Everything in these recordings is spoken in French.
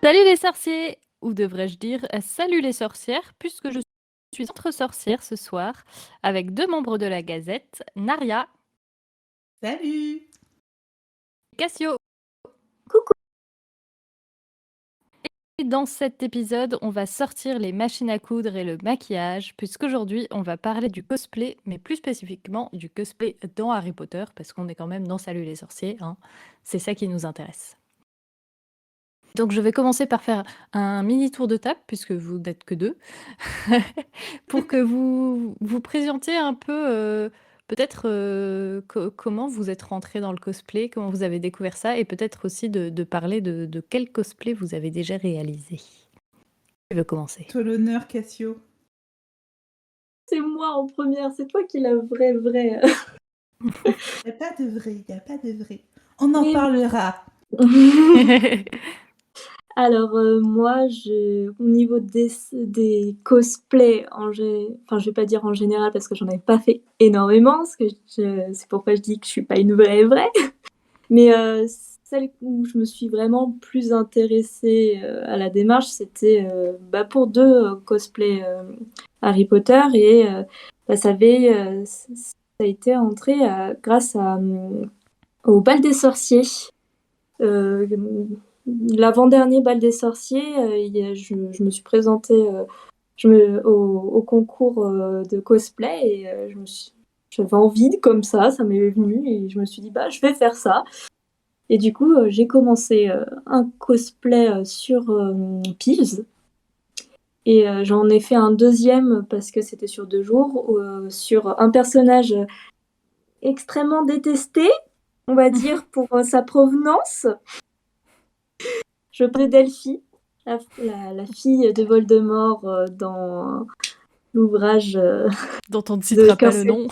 Salut les sorciers! Ou devrais-je dire salut les sorcières, puisque je suis entre sorcières ce soir avec deux membres de la Gazette, Naria Salut! et Cassio. Coucou. Et dans cet épisode, on va sortir les machines à coudre et le maquillage, puisqu'aujourd'hui on va parler du cosplay, mais plus spécifiquement du cosplay dans Harry Potter, parce qu'on est quand même dans Salut les sorciers, hein. C'est ça qui nous intéresse. Donc je vais commencer par faire un mini tour de table, puisque vous n'êtes que deux, pour que vous vous présentiez un peu, peut-être, comment vous êtes rentrés dans le cosplay, comment vous avez découvert ça et peut-être aussi de parler de quel cosplay vous avez déjà réalisé. Qui veut commencer? Toi l'honneur, Cassio. C'est moi en première, c'est toi qui la vraie. Y a pas de vrai, y a pas de vrai. On en Mais- parlera. Alors moi, au niveau des cosplays, enfin je vais pas dire en général parce que j'en ai pas fait énormément, parce que c'est pourquoi je dis que je suis pas une vraie. Mais celle où je me suis vraiment plus intéressée à la démarche, c'était pour deux cosplays Harry Potter et ça a été entré grâce au bal des sorciers. Euh, L'avant-dernier bal des sorciers, je me suis présentée au concours de cosplay et j'avais envie comme ça m'est venu et je me suis dit je vais faire ça. Et du coup, j'ai commencé un cosplay sur Pils. Et j'en ai fait un deuxième parce que c'était sur 2 jours, sur un personnage extrêmement détesté, on va dire, pour sa provenance. Je parlais d'Elphie, la fille de Voldemort dans l'ouvrage Dont on ne citera pas le nom.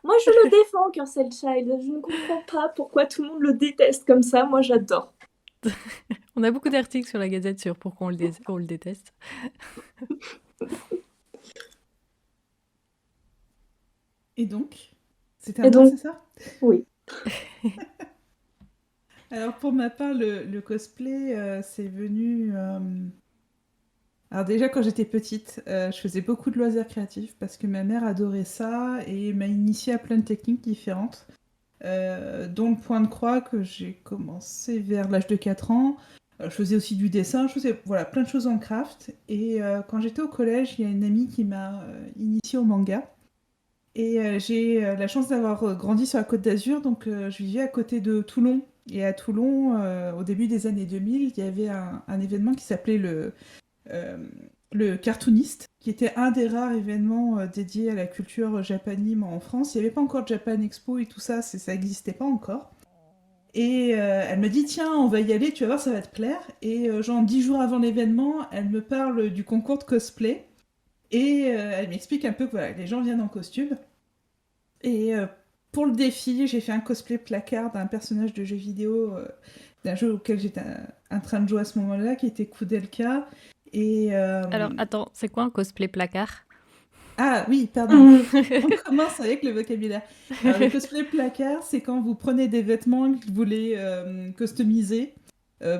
Moi, je le défends, Cursed Child. Je ne comprends pas pourquoi tout le monde le déteste comme ça. Moi, j'adore. On a beaucoup d'articles sur la Gazette sur pourquoi on le déteste. Et donc, c'est à moi, c'est ça? Oui. Alors pour ma part, le cosplay, c'est venu... Alors déjà quand j'étais petite, je faisais beaucoup de loisirs créatifs parce que ma mère adorait ça et m'a initiée à plein de techniques différentes. Dont le point de croix que j'ai commencé vers l'âge de 4 ans. Je faisais aussi du dessin, je faisais plein de choses en craft. Et quand j'étais au collège, il y a une amie qui m'a initiée au manga. Et j'ai la chance d'avoir grandi sur la Côte d'Azur, donc je vivais à côté de Toulon. Et à Toulon, au début des années 2000, il y avait un événement qui s'appelait le Cartoonist, qui était un des rares événements dédiés à la culture japanime en France. Il n'y avait pas encore de Japan Expo et tout ça, ça n'existait pas encore. Et elle me dit, tiens, on va y aller, tu vas voir, ça va te plaire. Et genre 10 jours avant l'événement, elle me parle du concours de cosplay. Et elle m'explique un peu que voilà, les gens viennent en costume. Et pour le défi, j'ai fait un cosplay placard d'un personnage de jeu vidéo, d'un jeu auquel j'étais en train de jouer à ce moment-là, qui était Koudelka. Et, Alors, attends, c'est quoi un cosplay placard? Ah oui, pardon. On commence avec le vocabulaire. Alors, le cosplay placard, c'est quand vous prenez des vêtements que vous voulez customiser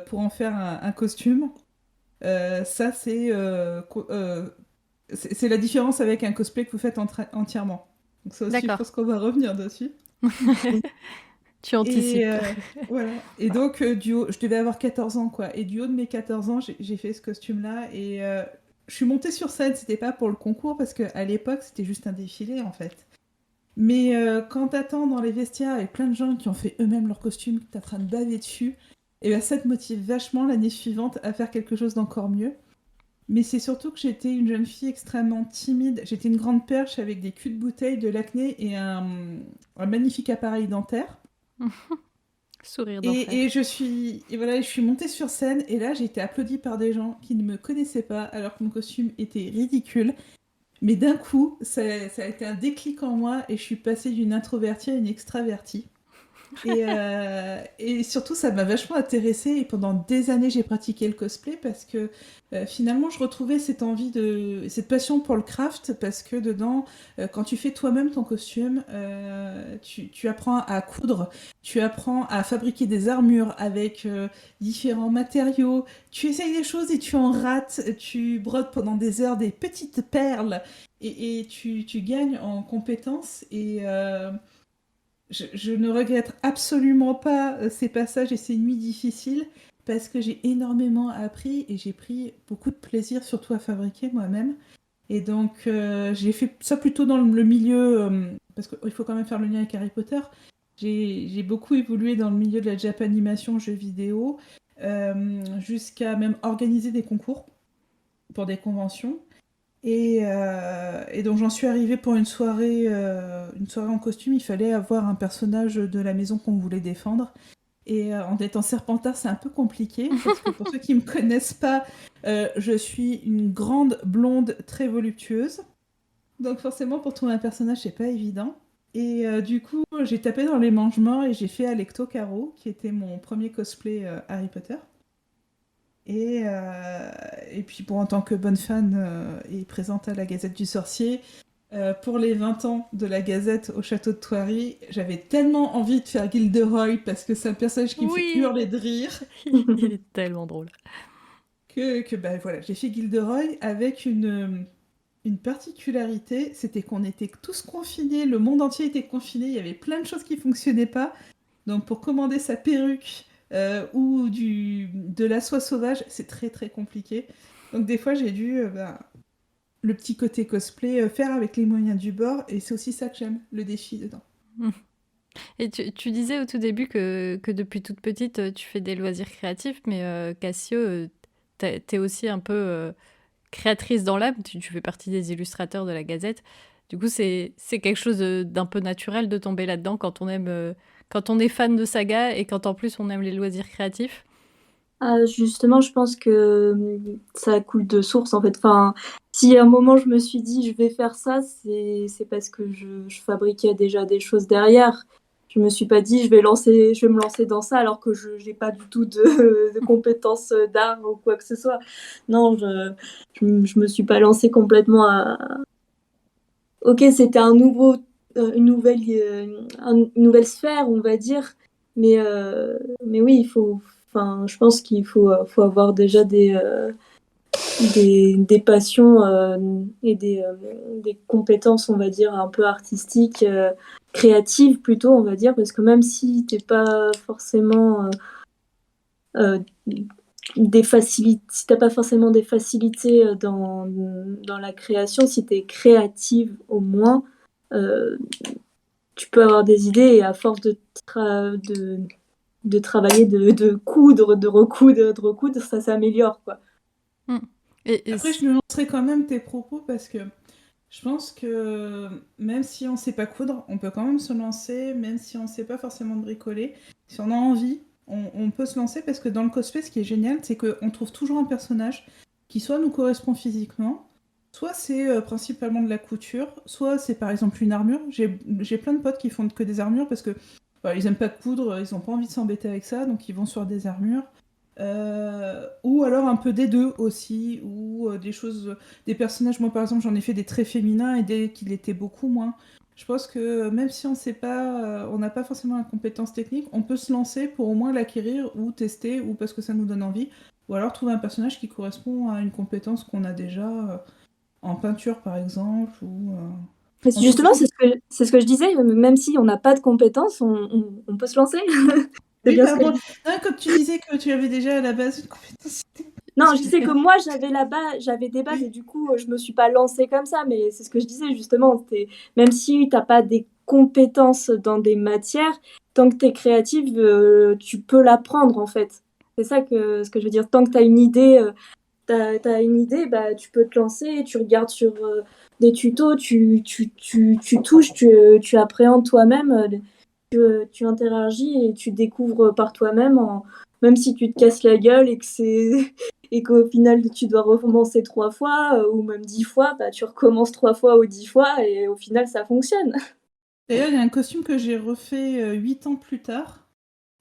pour en faire un costume. Ça, c'est la différence avec un cosplay que vous faites entièrement. Donc ça aussi, je D'accord. pense qu'on va revenir dessus. Tu anticipes. Et voilà. Et donc, je devais avoir 14 ans, quoi. Et du haut de mes 14 ans, j'ai fait ce costume-là. Et je suis montée sur scène, c'était pas pour le concours, parce qu'à l'époque, c'était juste un défilé, en fait. Mais quand t'attends dans les vestiaires avec plein de gens qui ont fait eux-mêmes leur costume, que t'es en train de baver dessus, et ben ça te motive vachement l'année suivante à faire quelque chose d'encore mieux. Mais c'est surtout que j'étais une jeune fille extrêmement timide. J'étais une grande perche avec des culs de bouteille, de l'acné et un magnifique appareil dentaire. Sourire d'enfer. Et je suis montée sur scène et là j'ai été applaudie par des gens qui ne me connaissaient pas alors que mon costume était ridicule. Mais d'un coup, ça a été un déclic en moi et je suis passée d'une introvertie à une extravertie. Et surtout, ça m'a vachement intéressée. Et pendant des années, j'ai pratiqué le cosplay parce que finalement, je retrouvais cette envie cette passion pour le craft. Parce que dedans, quand tu fais toi-même ton costume, tu apprends à coudre, tu apprends à fabriquer des armures avec différents matériaux. Tu essayes des choses et tu en rates. Tu brodes pendant des heures des petites perles et tu gagnes en compétences. Je ne regrette absolument pas ces passages et ces nuits difficiles parce que j'ai énormément appris et j'ai pris beaucoup de plaisir, surtout à fabriquer moi-même. Et donc, j'ai fait ça plutôt dans le milieu, parce qu'il faut quand même faire le lien avec Harry Potter. J'ai beaucoup évolué dans le milieu de la Japanimation, jeux vidéo, jusqu'à même organiser des concours pour des conventions. Et donc j'en suis arrivée pour une soirée en costume. Il fallait avoir un personnage de la maison qu'on voulait défendre. Et en étant Serpentard, c'est un peu compliqué, parce que pour ceux qui ne me connaissent pas, je suis une grande blonde très voluptueuse. Donc forcément, pour trouver un personnage, c'est pas évident. Et du coup, j'ai tapé dans les mangements et j'ai fait Alecto Caro, qui était mon premier cosplay Harry Potter. Et puis bon, en tant que bonne fan et présente à la Gazette du Sorcier, pour les 20 ans de la Gazette au château de Thoiry, j'avais tellement envie de faire Gilderoy parce que c'est un personnage qui me fait Oui. hurler de rire Il est tellement drôle. que bah, voilà, j'ai fait Gilderoy avec une particularité, c'était qu'on était tous confinés, le monde entier était confiné, il y avait plein de choses qui fonctionnaient pas. Donc pour commander sa perruque ou de la soie sauvage, c'est très très compliqué. Donc des fois j'ai dû le petit côté cosplay faire avec les moyens du bord, et c'est aussi ça que j'aime, le défi dedans. Et tu disais au tout début que depuis toute petite, tu fais des loisirs créatifs, mais Cassio, t'es aussi un peu créatrice dans l'âme. Tu fais partie des illustrateurs de la Gazette. Du coup, c'est quelque chose d'un peu naturel de tomber là-dedans quand on aime, quand on est fan de saga et quand en plus on aime les loisirs créatifs. Justement, je pense que ça coule de source en fait. Enfin, si à un moment je me suis dit je vais faire ça, c'est parce que je fabriquais déjà des choses derrière. Je me suis pas dit je vais me lancer dans ça alors que je n'ai pas du tout de compétences d'art ou quoi que ce soit. Non, je me suis pas lancée complètement à. Ok, c'était une nouvelle sphère, on va dire, mais oui, enfin, je pense qu'il faut avoir déjà des passions et des compétences, on va dire, un peu artistiques, créatives plutôt, on va dire, parce que même si t'es pas forcément euh, si t'as pas forcément des facilités dans la création, si t'es créative au moins, euh, tu peux avoir des idées et à force de travailler, de coudre, de recoudre, ça s'améliore, quoi. Après, je nuancerai quand même tes propos parce que je pense que même si on sait pas coudre, on peut quand même se lancer, même si on sait pas forcément bricoler. Si on a envie, on peut se lancer parce que dans le cosplay, ce qui est génial, c'est qu'on trouve toujours un personnage qui soit nous correspond physiquement, soit c'est principalement de la couture, soit c'est par exemple une armure. J'ai plein de potes qui font que des armures parce que ils aiment pas coudre, ils ont pas envie de s'embêter avec ça, donc ils vont sur des armures. Ou alors un peu des deux aussi, ou des personnages. Moi par exemple, j'en ai fait des très féminins et des qui l'étaient beaucoup moins. Je pense que même si on sait pas, on n'a pas forcément la compétence technique, on peut se lancer pour au moins l'acquérir ou tester, ou parce que ça nous donne envie, ou alors trouver un personnage qui correspond à une compétence qu'on a déjà en peinture par exemple, ou Justement, c'est ce que je disais, même si on n'a pas de compétences, on peut se lancer. Oui, pardon. Non, comme tu disais que tu avais déjà à la base une compétence. Non, je sais que moi j'avais des bases et du coup je me suis pas lancée comme ça, mais c'est ce que je disais justement. Même si t'as pas des compétences dans des matières, tant que tu es créative, tu peux l'apprendre en fait. C'est ça ce que je veux dire. Tant que tu as une idée, bah, tu peux te lancer, tu regardes sur des tutos, tu touches, tu appréhendes toi-même, tu interagis et tu découvres par toi-même, même si tu te casses la gueule et et qu'au final tu dois recommencer 3 fois ou même 10 fois, bah, tu recommences 3 fois ou 10 fois et au final ça fonctionne. D'ailleurs, il y a un costume que j'ai refait 8 ans plus tard,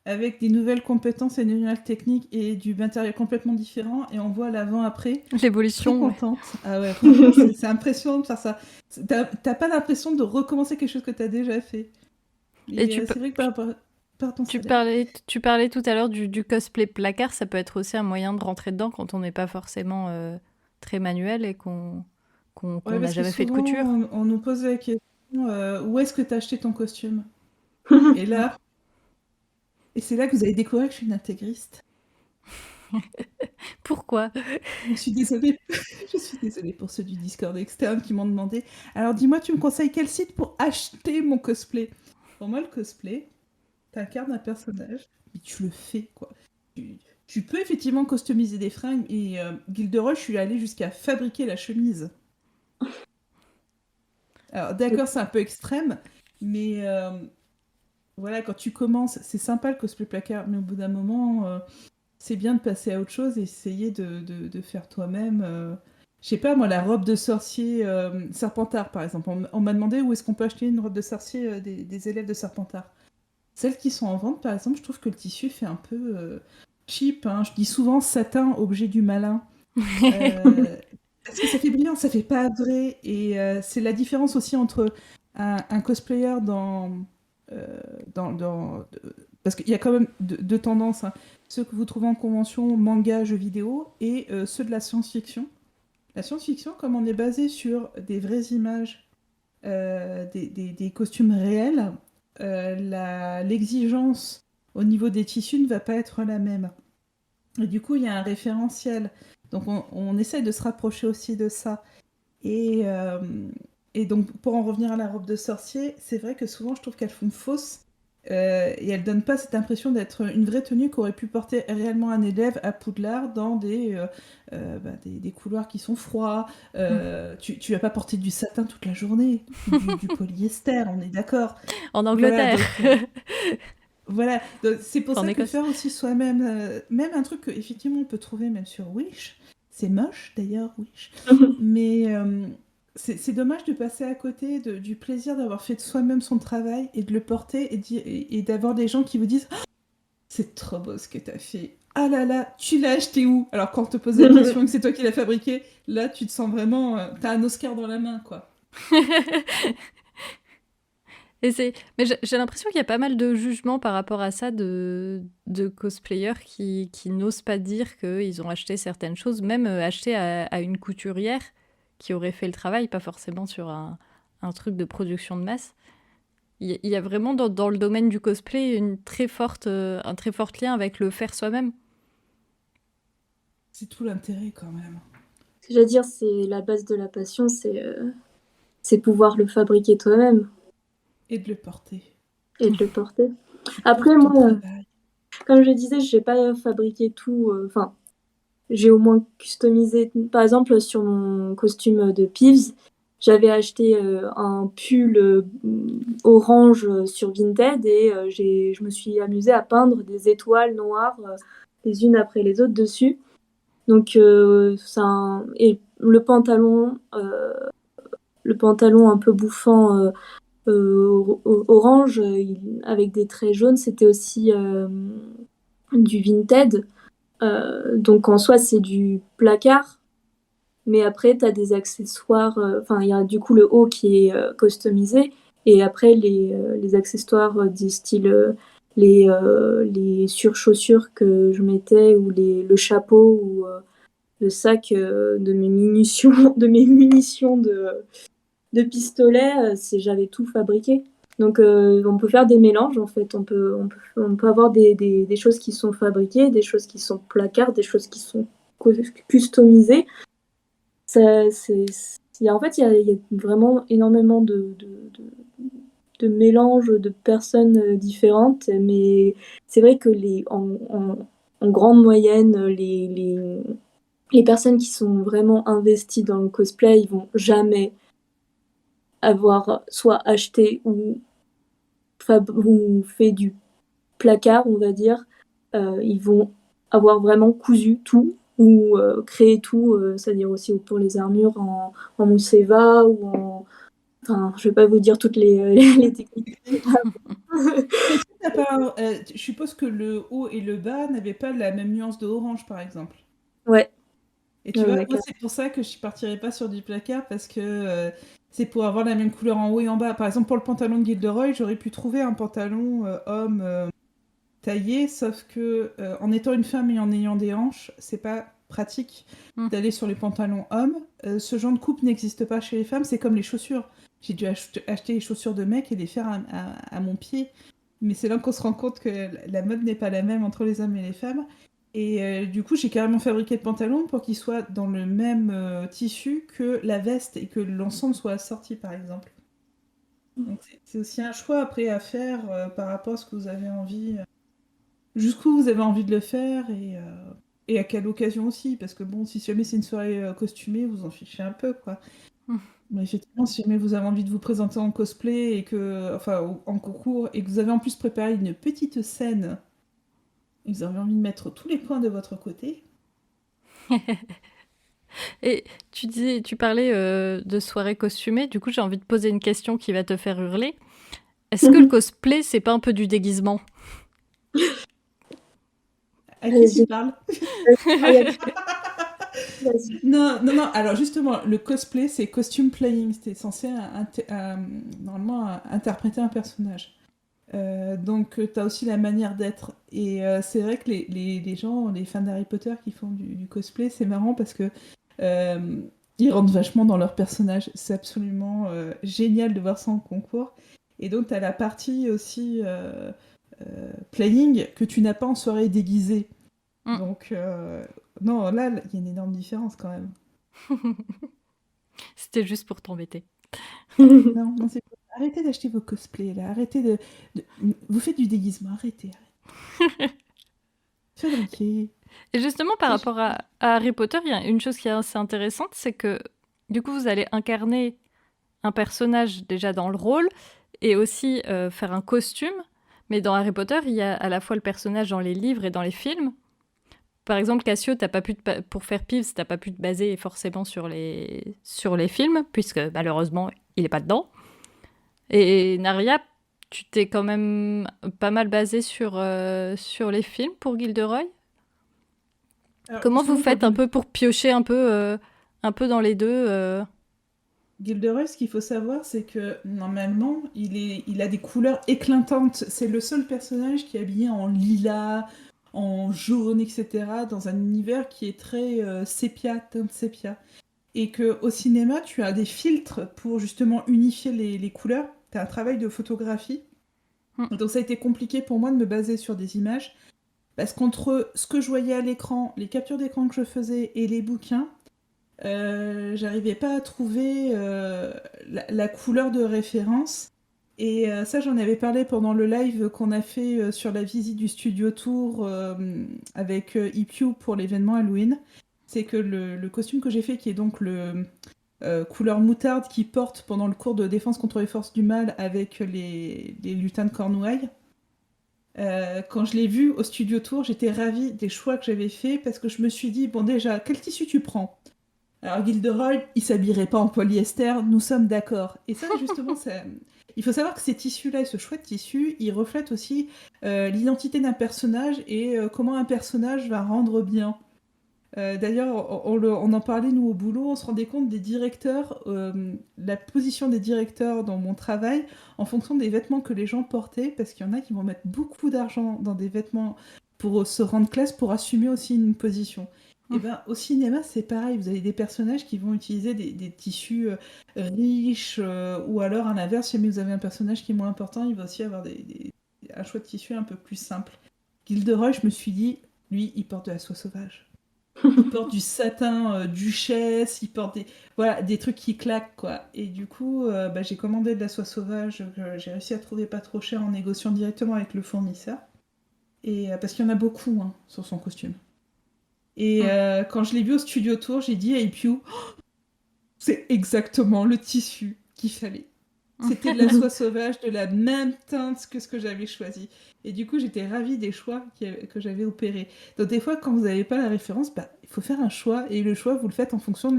avec des nouvelles compétences et des nouvelles techniques et du matériel complètement différent, et on voit l'avant-après. Très L'évolution, ouais. contente. Ah ouais, franchement, c'est impressionnant de faire ça. T'as pas l'impression de recommencer quelque chose que t'as déjà fait. Et Mais c'est vrai que par rapport à ton tu salaire. tu parlais tout à l'heure du cosplay placard, ça peut être aussi un moyen de rentrer dedans quand on n'est pas forcément très manuel et qu'on Ouais, n'a parce que jamais fait de souvent, couture. on nous pose la question où est-ce que t'as acheté ton costume? Et là, et c'est là que vous allez découvrir que je suis une intégriste. Pourquoi? Je suis désolée, je suis désolée pour ceux du Discord externe qui m'ont demandé. Alors dis-moi, tu me conseilles quel site pour acheter mon cosplay? Pour moi, le cosplay, t'incarnes un personnage, mais tu le fais, quoi. Tu peux effectivement customiser des fringues, et Guilderol, je suis allée jusqu'à fabriquer la chemise. Alors d'accord, c'est un peu extrême, mais voilà, quand tu commences, c'est sympa le cosplay placard, mais au bout d'un moment, c'est bien de passer à autre chose et essayer de faire toi-même. Je sais pas, moi, la robe de sorcier Serpentard, par exemple. On m'a demandé où est-ce qu'on peut acheter une robe de sorcier des élèves de Serpentard. Celles qui sont en vente, par exemple, je trouve que le tissu fait un peu cheap, hein. Je dis souvent satin, objet du malin. Parce que ça fait brillant, ça fait pas vrai. Et c'est la différence aussi entre un cosplayer euh, parce qu'il y a quand même deux tendances, hein. Ceux que vous trouvez en convention, manga, jeux vidéo, et ceux de la science-fiction. La science-fiction, comme on est basé sur des vraies images, des costumes réels, l'exigence au niveau des tissus ne va pas être la même. Et du coup, il y a un référentiel. Donc, on essaie de se rapprocher aussi de ça. Et, euh, et donc, pour en revenir à la robe de sorcier, c'est vrai que souvent, je trouve qu'elles font fausse. Et elles donnent pas cette impression d'être une vraie tenue qu'aurait pu porter réellement un élève à Poudlard dans des couloirs qui sont froids. Tu vas pas porter du satin toute la journée, du polyester, on est d'accord. En Voilà, Angleterre. donc voilà, donc c'est pour Enfin, en ça que Écosse. faire aussi soi-même, même un truc que effectivement on peut trouver même sur Wish, c'est moche d'ailleurs Wish, mais c'est dommage de passer à côté du plaisir d'avoir fait de soi-même son travail et de le porter et d'avoir des gens qui vous disent: «Ah, c'est trop beau ce que t'as fait. Ah là là, tu l'as acheté où?» Alors quand on te pose la question et que c'est toi qui l'as fabriqué, là tu te sens vraiment, t'as un Oscar dans la main, quoi. Mais j'ai l'impression qu'il y a pas mal de jugements par rapport à ça de cosplayers qui n'osent pas dire qu'ils ont acheté certaines choses, même acheté à une couturière qui aurait fait le travail, pas forcément sur un truc de production de masse. Il y a vraiment dans le domaine du cosplay un très fort lien avec le faire soi-même. C'est tout l'intérêt quand même. Ce que je veux dire, c'est la base de la passion, c'est pouvoir le fabriquer toi-même Et de le porter. et de le porter. Tu Après, portes ton moi, travail. comme je disais, j'ai pas fabriqué tout. Enfin, j'ai au moins customisé. Par exemple, sur mon costume de Peeves, j'avais acheté un pull orange sur Vinted et je me suis amusée à peindre des étoiles noires les unes après les autres dessus. Donc, et le pantalon un peu bouffant orange avec des traits jaunes, c'était aussi du Vinted. Donc en soi, c'est du placard. Mais après, tu as des accessoires. Enfin, il y a du coup le haut qui est customisé. Et après, les accessoires du style les surchaussures que je mettais, ou le chapeau, ou le sac de mes munitions, de pistolet, j'avais tout fabriqué. Donc on peut faire des mélanges en fait. On peut avoir des choses qui sont fabriquées, des choses qui sont placards, des choses qui sont customisées. En fait, il y a vraiment énormément de mélanges de personnes différentes, mais c'est vrai que en grande moyenne, les personnes qui sont vraiment investies dans le cosplay, ils vont jamais avoir soit acheté ou fait du placard, on va dire. Ils vont avoir vraiment cousu tout ou créé tout, c'est-à-dire aussi pour les armures en mousse Eva ou Enfin, je vais pas vous dire toutes les techniques. Est-ce que t'as pas, je suppose que le haut et le bas n'avaient pas la même nuance de orange, par exemple. Ouais, Et tu ouais, vois, ouais, moi, c'est pour ça que je partirais pas sur du placard, parce que c'est pour avoir la même couleur en haut et en bas. Par exemple, pour le pantalon de Gilderoy, j'aurais pu trouver un pantalon homme taillé, sauf que en étant une femme et en ayant des hanches, c'est pas pratique Mm. d'aller sur les pantalons hommes. Ce genre de coupe n'existe pas chez les femmes, c'est comme les chaussures. J'ai dû acheter les chaussures de mec et les faire à mon pied. Mais c'est là qu'on se rend compte que la mode n'est pas la même entre les hommes et les femmes. Et du coup, j'ai carrément fabriqué le pantalon pour qu'il soit dans le même tissu que la veste et que l'ensemble soit assorti, par exemple. Donc c'est aussi un choix après à faire par rapport à ce que vous avez envie, jusqu'où vous avez envie de le faire et à quelle occasion aussi. Parce que bon, si jamais c'est une soirée costumée, vous en fichez un peu, quoi. Mm. Mais effectivement, si jamais vous avez envie de vous présenter en cosplay et que, enfin, en concours, et que vous avez en plus préparé une petite scène et que vous avez envie de mettre tous les points de votre côté. Et tu parlais de soirée costumée, du coup j'ai envie de poser une question qui va te faire hurler. Est-ce que le cosplay, c'est pas un peu du déguisement? À qui tu Vas-y. parles? Vas-y. Non, non, non. Alors justement, le cosplay, c'est costume playing. C'était censé normalement interpréter un personnage. Donc, tu as aussi la manière d'être. Et c'est vrai que les gens, les fans d'Harry Potter qui font du cosplay, c'est marrant parce que euh, ils rentrent vachement dans leur personnage. C'est absolument génial de voir ça en concours. Et donc, tu as la partie aussi playing que tu n'as pas en soirée déguisée. Mm. Donc, non, là, il y a une énorme différence quand même. C'était juste pour t'embêter. Non, non, c'est pas- Arrêtez d'acheter vos cosplays, là. Arrêtez de- Vous faites du déguisement, arrêtez. Fabriquez. Et justement, par C'est rapport à Harry Potter, il y a une chose qui est assez intéressante, c'est que du coup, vous allez incarner un personnage déjà dans le rôle et aussi faire un costume. Mais dans Harry Potter, il y a à la fois le personnage dans les livres et dans les films. Par exemple, Cassio, pour faire Peeves, t'as pas pu te baser forcément sur les films, puisque malheureusement, il est pas dedans. Et Naria, tu t'es quand même pas mal basé sur les films pour Gilderoy. Alors, Comment vous justement, pour faites un peu pour piocher un peu dans les deux Gilderoy, ce qu'il faut savoir, c'est que normalement, il a des couleurs éclatantes. C'est le seul personnage qui est habillé en lilas, en jaune, etc., dans un univers qui est très sépia, teinte sépia. Et que au cinéma, tu as des filtres pour justement unifier les couleurs. Tu as un travail de photographie. Hmm. Donc ça a été compliqué pour moi de me baser sur des images. Parce qu'entre ce que je voyais à l'écran, les captures d'écran que je faisais et les bouquins, j'arrivais pas à trouver la couleur de référence. Et ça, j'en avais parlé pendant le live qu'on a fait sur la visite du studio tour avec EPU pour l'événement Halloween. C'est que le costume que j'ai fait, qui est donc le couleur moutarde qui porte pendant le cours de défense contre les forces du mal avec les lutins de Cornouailles. Quand je l'ai vu au studio tour, j'étais ravie des choix que j'avais faits parce que je me suis dit, bon déjà, quel tissu tu prends? Alors Gilderoy, il s'habillerait pas en polyester, nous sommes d'accord. Et ça, justement, il faut savoir que ces tissus-là et ce choix de tissu, ils reflètent aussi l'identité d'un personnage et comment un personnage va rendre bien. D'ailleurs, on en parlait nous au boulot, on se rendait compte des directeurs, la position des directeurs dans mon travail en fonction des vêtements que les gens portaient, parce qu'il y en a qui vont mettre beaucoup d'argent dans des vêtements pour se rendre classe, pour assumer aussi une position. Et ben au cinéma c'est pareil, vous avez des personnages qui vont utiliser des tissus riches, ou alors à l'inverse, si jamais vous avez un personnage qui est moins important, il va aussi avoir un choix de tissu un peu plus simple. Gilderoy, je me suis dit, lui, il porte de la soie sauvage. Il porte du satin duchesse, il porte voilà, des trucs qui claquent, quoi. Et du coup, bah, j'ai commandé de la soie sauvage que j'ai réussi à trouver pas trop cher en négociant directement avec le fournisseur. Et, parce qu'il y en a beaucoup hein, sur son costume. Et quand je l'ai vu au studio tour, j'ai dit à Ipiu, c'est exactement le tissu qu'il fallait. C'était de la soie sauvage, de la même teinte que ce que j'avais choisi. Et du coup, j'étais ravie des choix que j'avais opérés. Donc des fois, quand vous n'avez pas la référence, bah, il faut faire un choix. Et le choix, vous le faites en fonction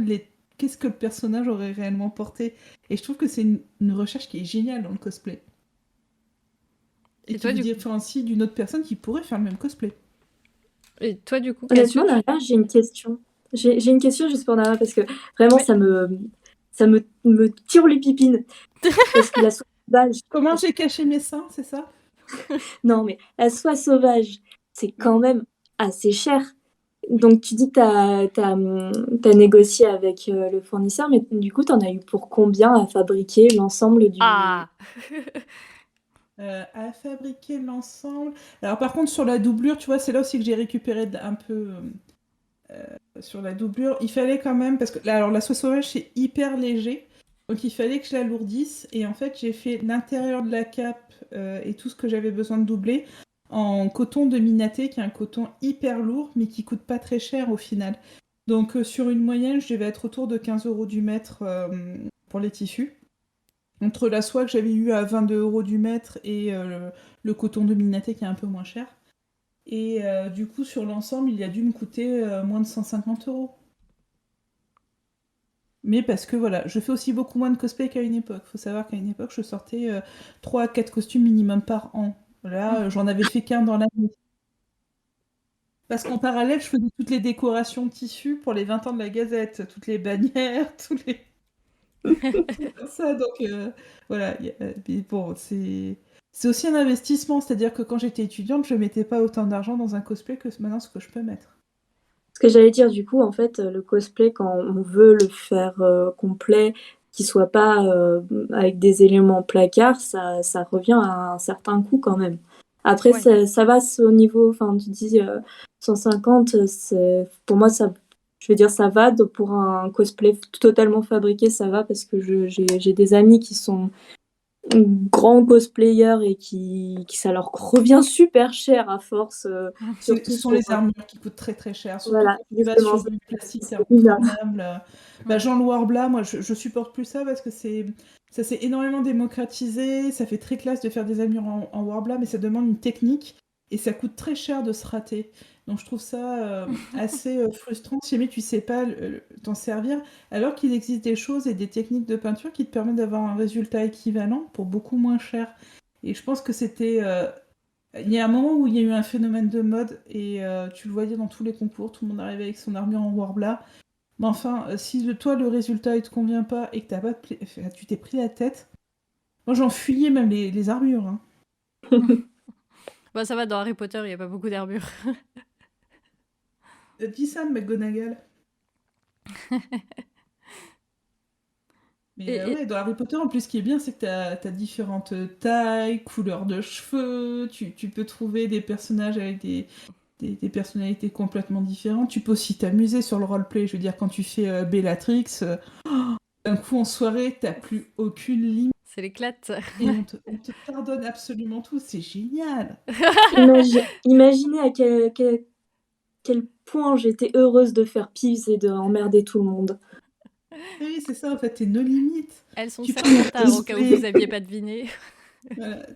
qu'est-ce que le personnage aurait réellement porté. Et je trouve que c'est une recherche qui est géniale dans le cosplay. Et Et qui toi, vous du coup, différencie d'une autre personne qui pourrait faire le même cosplay. qu'est-ce que Honnêtement, tu... Nara, j'ai une question. J'ai une question juste pour Nara parce que vraiment, Oui. me tire les pipines. Parce que la soie sauvage, Comment j'ai caché mes seins, c'est ça? non, mais la soie sauvage, c'est quand même assez cher. Donc, tu dis que t'as négocié avec le fournisseur, mais du coup, t'en as eu pour combien à fabriquer l'ensemble du... Ah! À fabriquer l'ensemble. Alors par contre sur la doublure, tu vois, c'est là aussi que j'ai récupéré un peu sur la doublure. Il fallait quand même, parce que là, alors la soie sauvage c'est hyper léger, donc il fallait que je l'alourdisse. Et en fait j'ai fait l'intérieur de la cape et tout ce que j'avais besoin de doubler en coton de Minaté, qui est un coton hyper lourd, mais qui coûte pas très cher au final. Donc sur une moyenne, je devais être autour de 15 € du mètre pour les tissus. Entre la soie que j'avais eue à 22 € du mètre et le coton de Minaté qui est un peu moins cher. Et du coup, sur l'ensemble, il a dû me coûter moins de 150 €. Mais parce que voilà, je fais aussi beaucoup moins de cosplay qu'à une époque. Faut savoir qu'à une époque, je sortais 3 à 4 costumes minimum par an. Là, j'en avais fait qu'un dans l'année. Parce qu'en parallèle, je faisais toutes les décorations de tissus pour les 20 ans de la Gazette, toutes les bannières, tous les... ça, donc voilà. Mais bon, c'est aussi un investissement, c'est-à-dire que quand j'étais étudiante, je mettais pas autant d'argent dans un cosplay que maintenant ce que je peux mettre. Ce que j'allais dire, du coup, en fait, le cosplay, quand on veut le faire complet, qui soit pas avec des éléments placards, ça revient à un certain coût quand même. Après, Ouais. ça va au niveau, enfin, tu dis 150, pour moi, je veux dire, ça va. Pour un cosplay totalement fabriqué, ça va parce que j'ai des amis qui sont grands cosplayers et qui ça leur revient super cher à force, Ce surtout sont pour... les armures qui coûtent très très cher, surtout voilà, quand tu vas justement, sur du plastique c'est bizarre. thermoprenable. Bah, Jean Loire Blas, moi je supporte plus ça parce que ça s'est énormément démocratisé, ça fait très classe de faire des armures en Warbla, mais ça demande une technique et ça coûte très cher de se rater. Donc je trouve ça assez frustrant si jamais tu sais pas t'en servir, alors qu'il existe des choses et des techniques de peinture qui te permettent d'avoir un résultat équivalent pour beaucoup moins cher. Et je pense que c'était il y a un moment où il y a eu un phénomène de mode et tu le voyais dans tous les concours, tout le monde arrivait avec son armure en Warbla. Mais enfin, si toi le résultat il te convient pas et que t'as pas enfin, tu t'es pris la tête, moi j'en fuyais même les armures. Hein. Bah, ça va, dans Harry Potter, il n'y a pas beaucoup d'armure. Dis ça, McGonagall. Mais Et, ouais, dans Harry Potter, en plus, ce qui est bien, c'est que t'as différentes tailles, couleurs de cheveux, tu peux trouver des personnages avec des personnalités complètement différentes. Tu peux aussi t'amuser sur le roleplay. Je veux dire, quand tu fais Bellatrix, d'un coup en soirée, t'as plus aucune limite c'est l'éclate. et on te pardonne absolument tout. C'est génial. Imaginez à quel point j'étais heureuse de faire pisse et de emmerder tout le monde. Oui, c'est ça, en fait, t'es nos limites. Elles sont Tu peux Samantha, au cas où cosplay. vous aviez pas deviné. Voilà,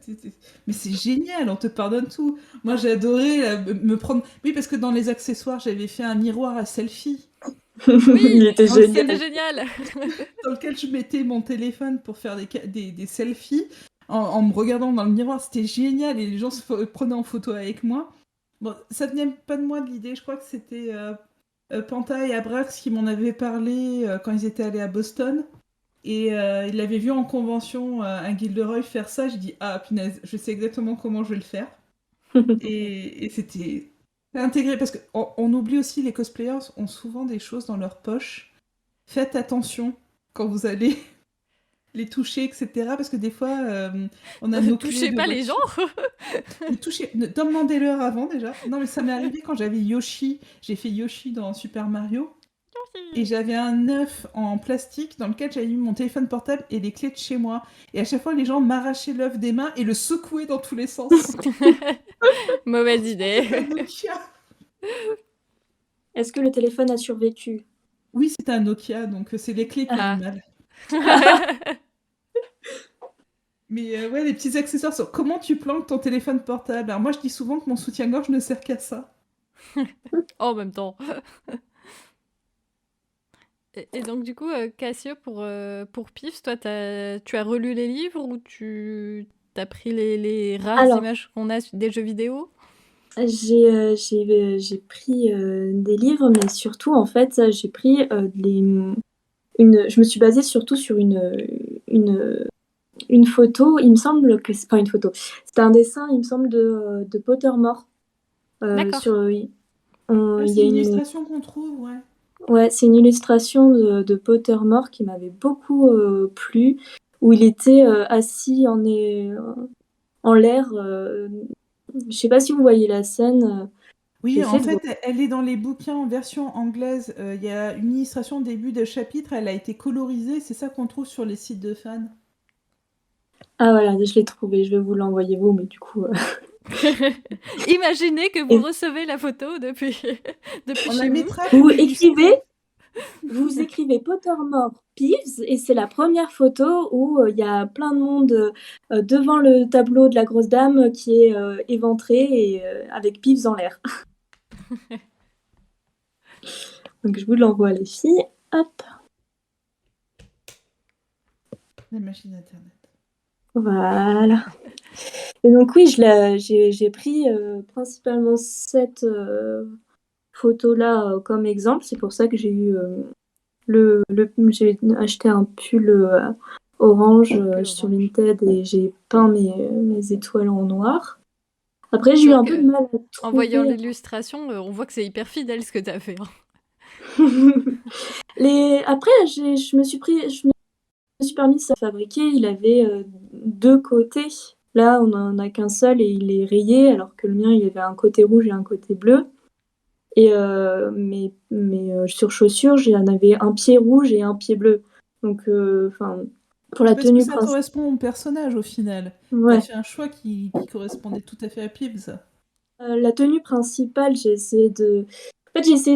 mais c'est génial, on te pardonne tout. Moi, j'ai adoré me prendre. Oui, parce que dans les accessoires, j'avais fait un miroir à selfie Oui, Il était dans lequel, génial. c'était génial. dans lequel je mettais mon téléphone pour faire des selfies en me regardant dans le miroir. C'était génial et les gens prenaient en photo avec moi. Bon, ça venait pas de moi de l'idée, je crois que c'était Panta et Abrax qui m'en avaient parlé quand ils étaient allés à Boston. Et il l'avait vu en convention, un Gilderoy faire ça. J'ai dit, ah punaise, je sais exactement comment je vais le faire. Et c'était intégré parce qu'on oublie aussi, les cosplayers ont souvent des choses dans leur poche. Faites attention quand vous allez les toucher, etc. Parce que des fois, on a nos clés Touchez de pas les gens. voiture. Demandez-leur avant déjà. Non, mais ça m'est arrivé quand j'avais Yoshi. J'ai fait Yoshi dans Super Mario. Et j'avais un œuf en plastique dans lequel j'avais mis mon téléphone portable et les clés de chez moi. Et à chaque fois, les gens m'arrachaient l'œuf des mains et le secouaient dans tous les sens. Mauvaise C'est idée. un Nokia. Est-ce que le téléphone a survécu? Oui, c'était un Nokia, donc c'est les clés qui ont Ah. eu mal. Mais ouais, les petits accessoires sur comment tu planques ton téléphone portable. Alors moi, je dis souvent que mon soutien-gorge ne sert qu'à ça. En même temps. Et donc, du coup, Cassio, pour Pif, toi, tu as relu les livres ou tu as pris les rares Alors, images qu'on a des jeux vidéo? j'ai pris des livres, mais surtout, en fait, j'ai pris je me suis basée surtout sur une photo. Il me semble que c'est pas une photo. C'était un dessin, il me semble, de Pottermore. D'accord. Ah, Il c'est y a une illustration qu'on trouve, ouais. Ouais, c'est une illustration de Pottermore qui m'avait beaucoup plu, où il était assis en l'air. Je sais pas si vous voyez la scène. Oui, en J'essaie de fait, elle est dans les bouquins en version anglaise. Il y a une illustration au début de chapitre, elle a été colorisée, c'est ça qu'on trouve sur les sites de fans. Ah voilà, je l'ai trouvé, je vais vous l'envoyer vous, mais du coup. Imaginez que vous Et recevez la photo depuis, depuis On la chez vous. mettra vous pour illustrer. écrivez Pottermore Peeves, et c'est la première photo où il y a plein de monde devant le tableau de la grosse dame qui est éventrée et avec Peeves en l'air. Donc je vous l'envoie les filles. Hop. La machine internet. Voilà. Et donc oui, j'ai pris principalement cette photo-là comme exemple. C'est pour ça que j'ai eu j'ai acheté un pull orange Pull sur orange. Vinted et j'ai peint mes étoiles en noir. Après, j'ai C'est eu vrai un peu de que mal à en voyant trouver. l'illustration, on voit que c'est hyper fidèle ce que tu as fait, hein. Après, je me suis permis de se fabriquer. Il avait deux côtés. Là, on en a qu'un seul et il est rayé, alors que le mien, il avait un côté rouge et un côté bleu. Et mes sur chaussures, j'en avais un pied rouge et un pied bleu. Donc, enfin, pour la Parce que tenue ça principale. correspond au personnage au final. T'as Ouais. fait un choix qui correspondait tout à fait à Pibbs. La tenue principale, j'ai essayé de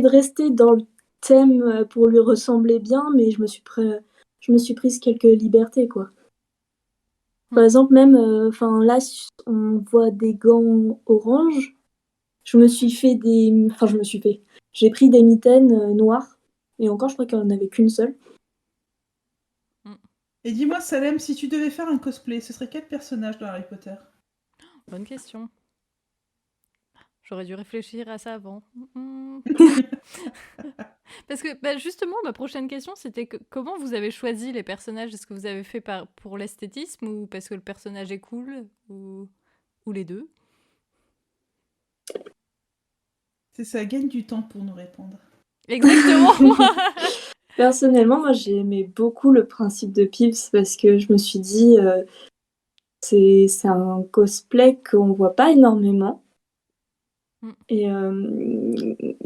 rester dans le thème pour lui ressembler bien, mais je me suis prise quelques libertés, quoi. Hmm. Par exemple, même, enfin là, on voit des gants orange. J'ai pris des mitaines noires. Et encore, je crois qu'il n'y en avait qu'une seule. Et dis-moi, Salem, si tu devais faire un cosplay, ce serait quel personnage dans Harry Potter? Bonne question. J'aurais dû réfléchir à ça avant. Parce que bah, justement, ma prochaine question, c'était comment vous avez choisi les personnages? Est-ce que vous avez fait pour l'esthétisme ou parce que le personnage est cool ou les deux? C'est ça, gagne du temps pour nous répondre. Exactement. Personnellement, moi, j'ai aimé beaucoup le principe de Pips parce que je me suis dit, c'est un cosplay qu'on voit pas énormément. Mm.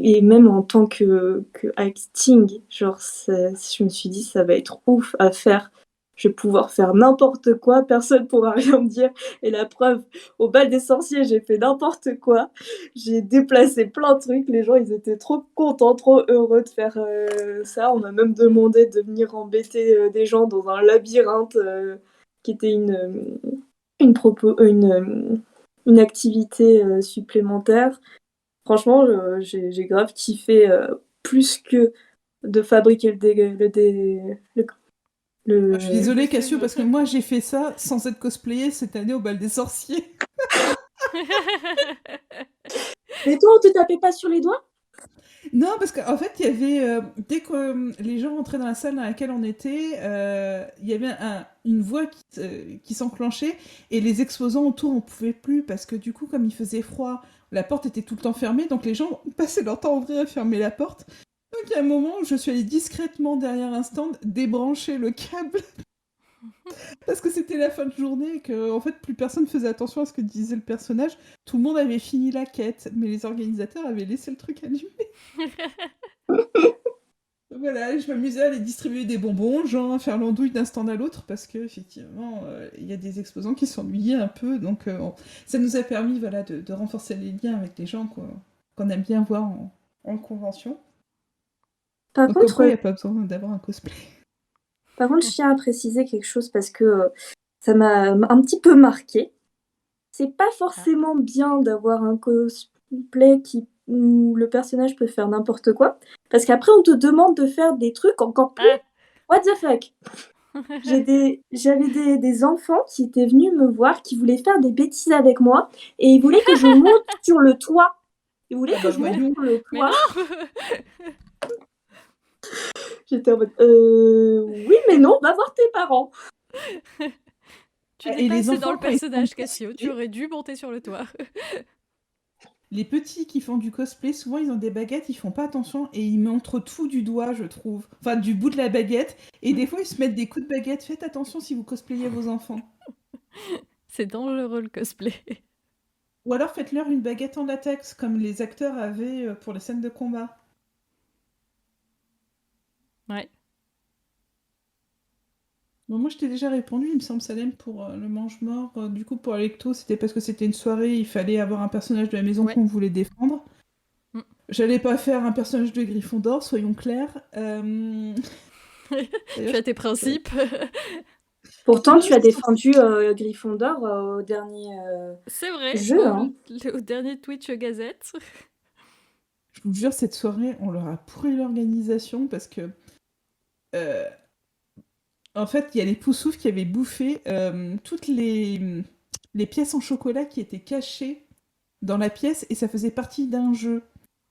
Et même en tant que acting, genre, je me suis dit, ça va être ouf à faire. Je vais pouvoir faire n'importe quoi, personne pourra rien me dire. Et la preuve, au bal des sorciers, j'ai fait n'importe quoi. J'ai déplacé plein de trucs. Les gens, ils étaient trop contents, trop heureux de faire ça. On m'a même demandé de venir embêter des gens dans un labyrinthe qui était une activité supplémentaire. Franchement, j'ai grave kiffé plus que de fabriquer Je suis le- désolée, Cassio, parce que moi j'ai fait ça sans être cosplayée cette année au bal des sorciers. Mais toi, on te tapait pas sur les doigts? Non, parce qu'en fait, il y avait, dès que les gens rentraient dans la salle dans laquelle on était, il y avait une voix qui s'enclenchait et les exposants autour, on pouvait plus parce que du coup, comme il faisait froid, la porte était tout le temps fermée, donc les gens passaient leur temps à ouvrir et fermer la porte. Donc il y a un moment où je suis allée discrètement derrière un stand débrancher le câble parce que c'était la fin de journée et que en fait plus personne faisait attention à ce que disait le personnage. Tout le monde avait fini la quête, mais les organisateurs avaient laissé le truc allumé. Voilà, je m'amusais à aller distribuer des bonbons, genre à faire l'andouille d'un stand à l'autre, parce que effectivement, il y a des exposants qui s'ennuyaient un peu, donc ça nous a permis voilà, de renforcer les liens avec les gens qu'on aime bien voir en convention. Par Donc comme quoi, il contre, n'y a pas besoin d'avoir un cosplay. je tiens à préciser quelque chose parce que ça m'a un petit peu marqué. C'est pas Ah. forcément bien d'avoir un cosplay qui où le personnage peut faire n'importe quoi. Parce qu'après, on te demande de faire des trucs encore plus Ah. what the fuck. J'avais des enfants qui étaient venus me voir, qui voulaient faire des bêtises avec moi, et ils voulaient que je monte sur le toit. Ils voulaient Ah que bah je monte voyons. sur le Mais toit. non. J'étais en mode oui, mais non, va voir tes parents. Tu Et n'es pas les assez dans enfants, le quand ils font personnage, du Cassio. Tu cosplay, aurais dû monter sur le toit. les petits qui font du cosplay, souvent ils ont des baguettes, ils font pas attention et ils montrent tout du doigt, je trouve. Enfin, du bout de la baguette. Et des fois, ils se mettent des coups de baguette. Faites attention si vous cosplayez vos enfants. C'est dangereux le cosplay. Ou alors faites-leur une baguette en latex, comme les acteurs avaient pour les scènes de combat. Ouais. Bon, moi, je t'ai déjà répondu, il me semble, Salem, pour le mange-mort. Du coup, pour Alecto, c'était parce que c'était une soirée, il fallait avoir un personnage de la maison Ouais. qu'on voulait défendre. Mm. J'allais pas faire un personnage de Gryffondor, soyons clairs. Tu as tes principes. Pourtant, tu as défendu Gryffondor au dernier C'est vrai. jeu. Hein. Au dernier Twitch Gazette. Je vous jure, cette soirée, on leur a pourri l'organisation parce que... en fait, il y a les Poussoufs qui avaient bouffé toutes les pièces en chocolat qui étaient cachées dans la pièce et ça faisait partie d'un jeu.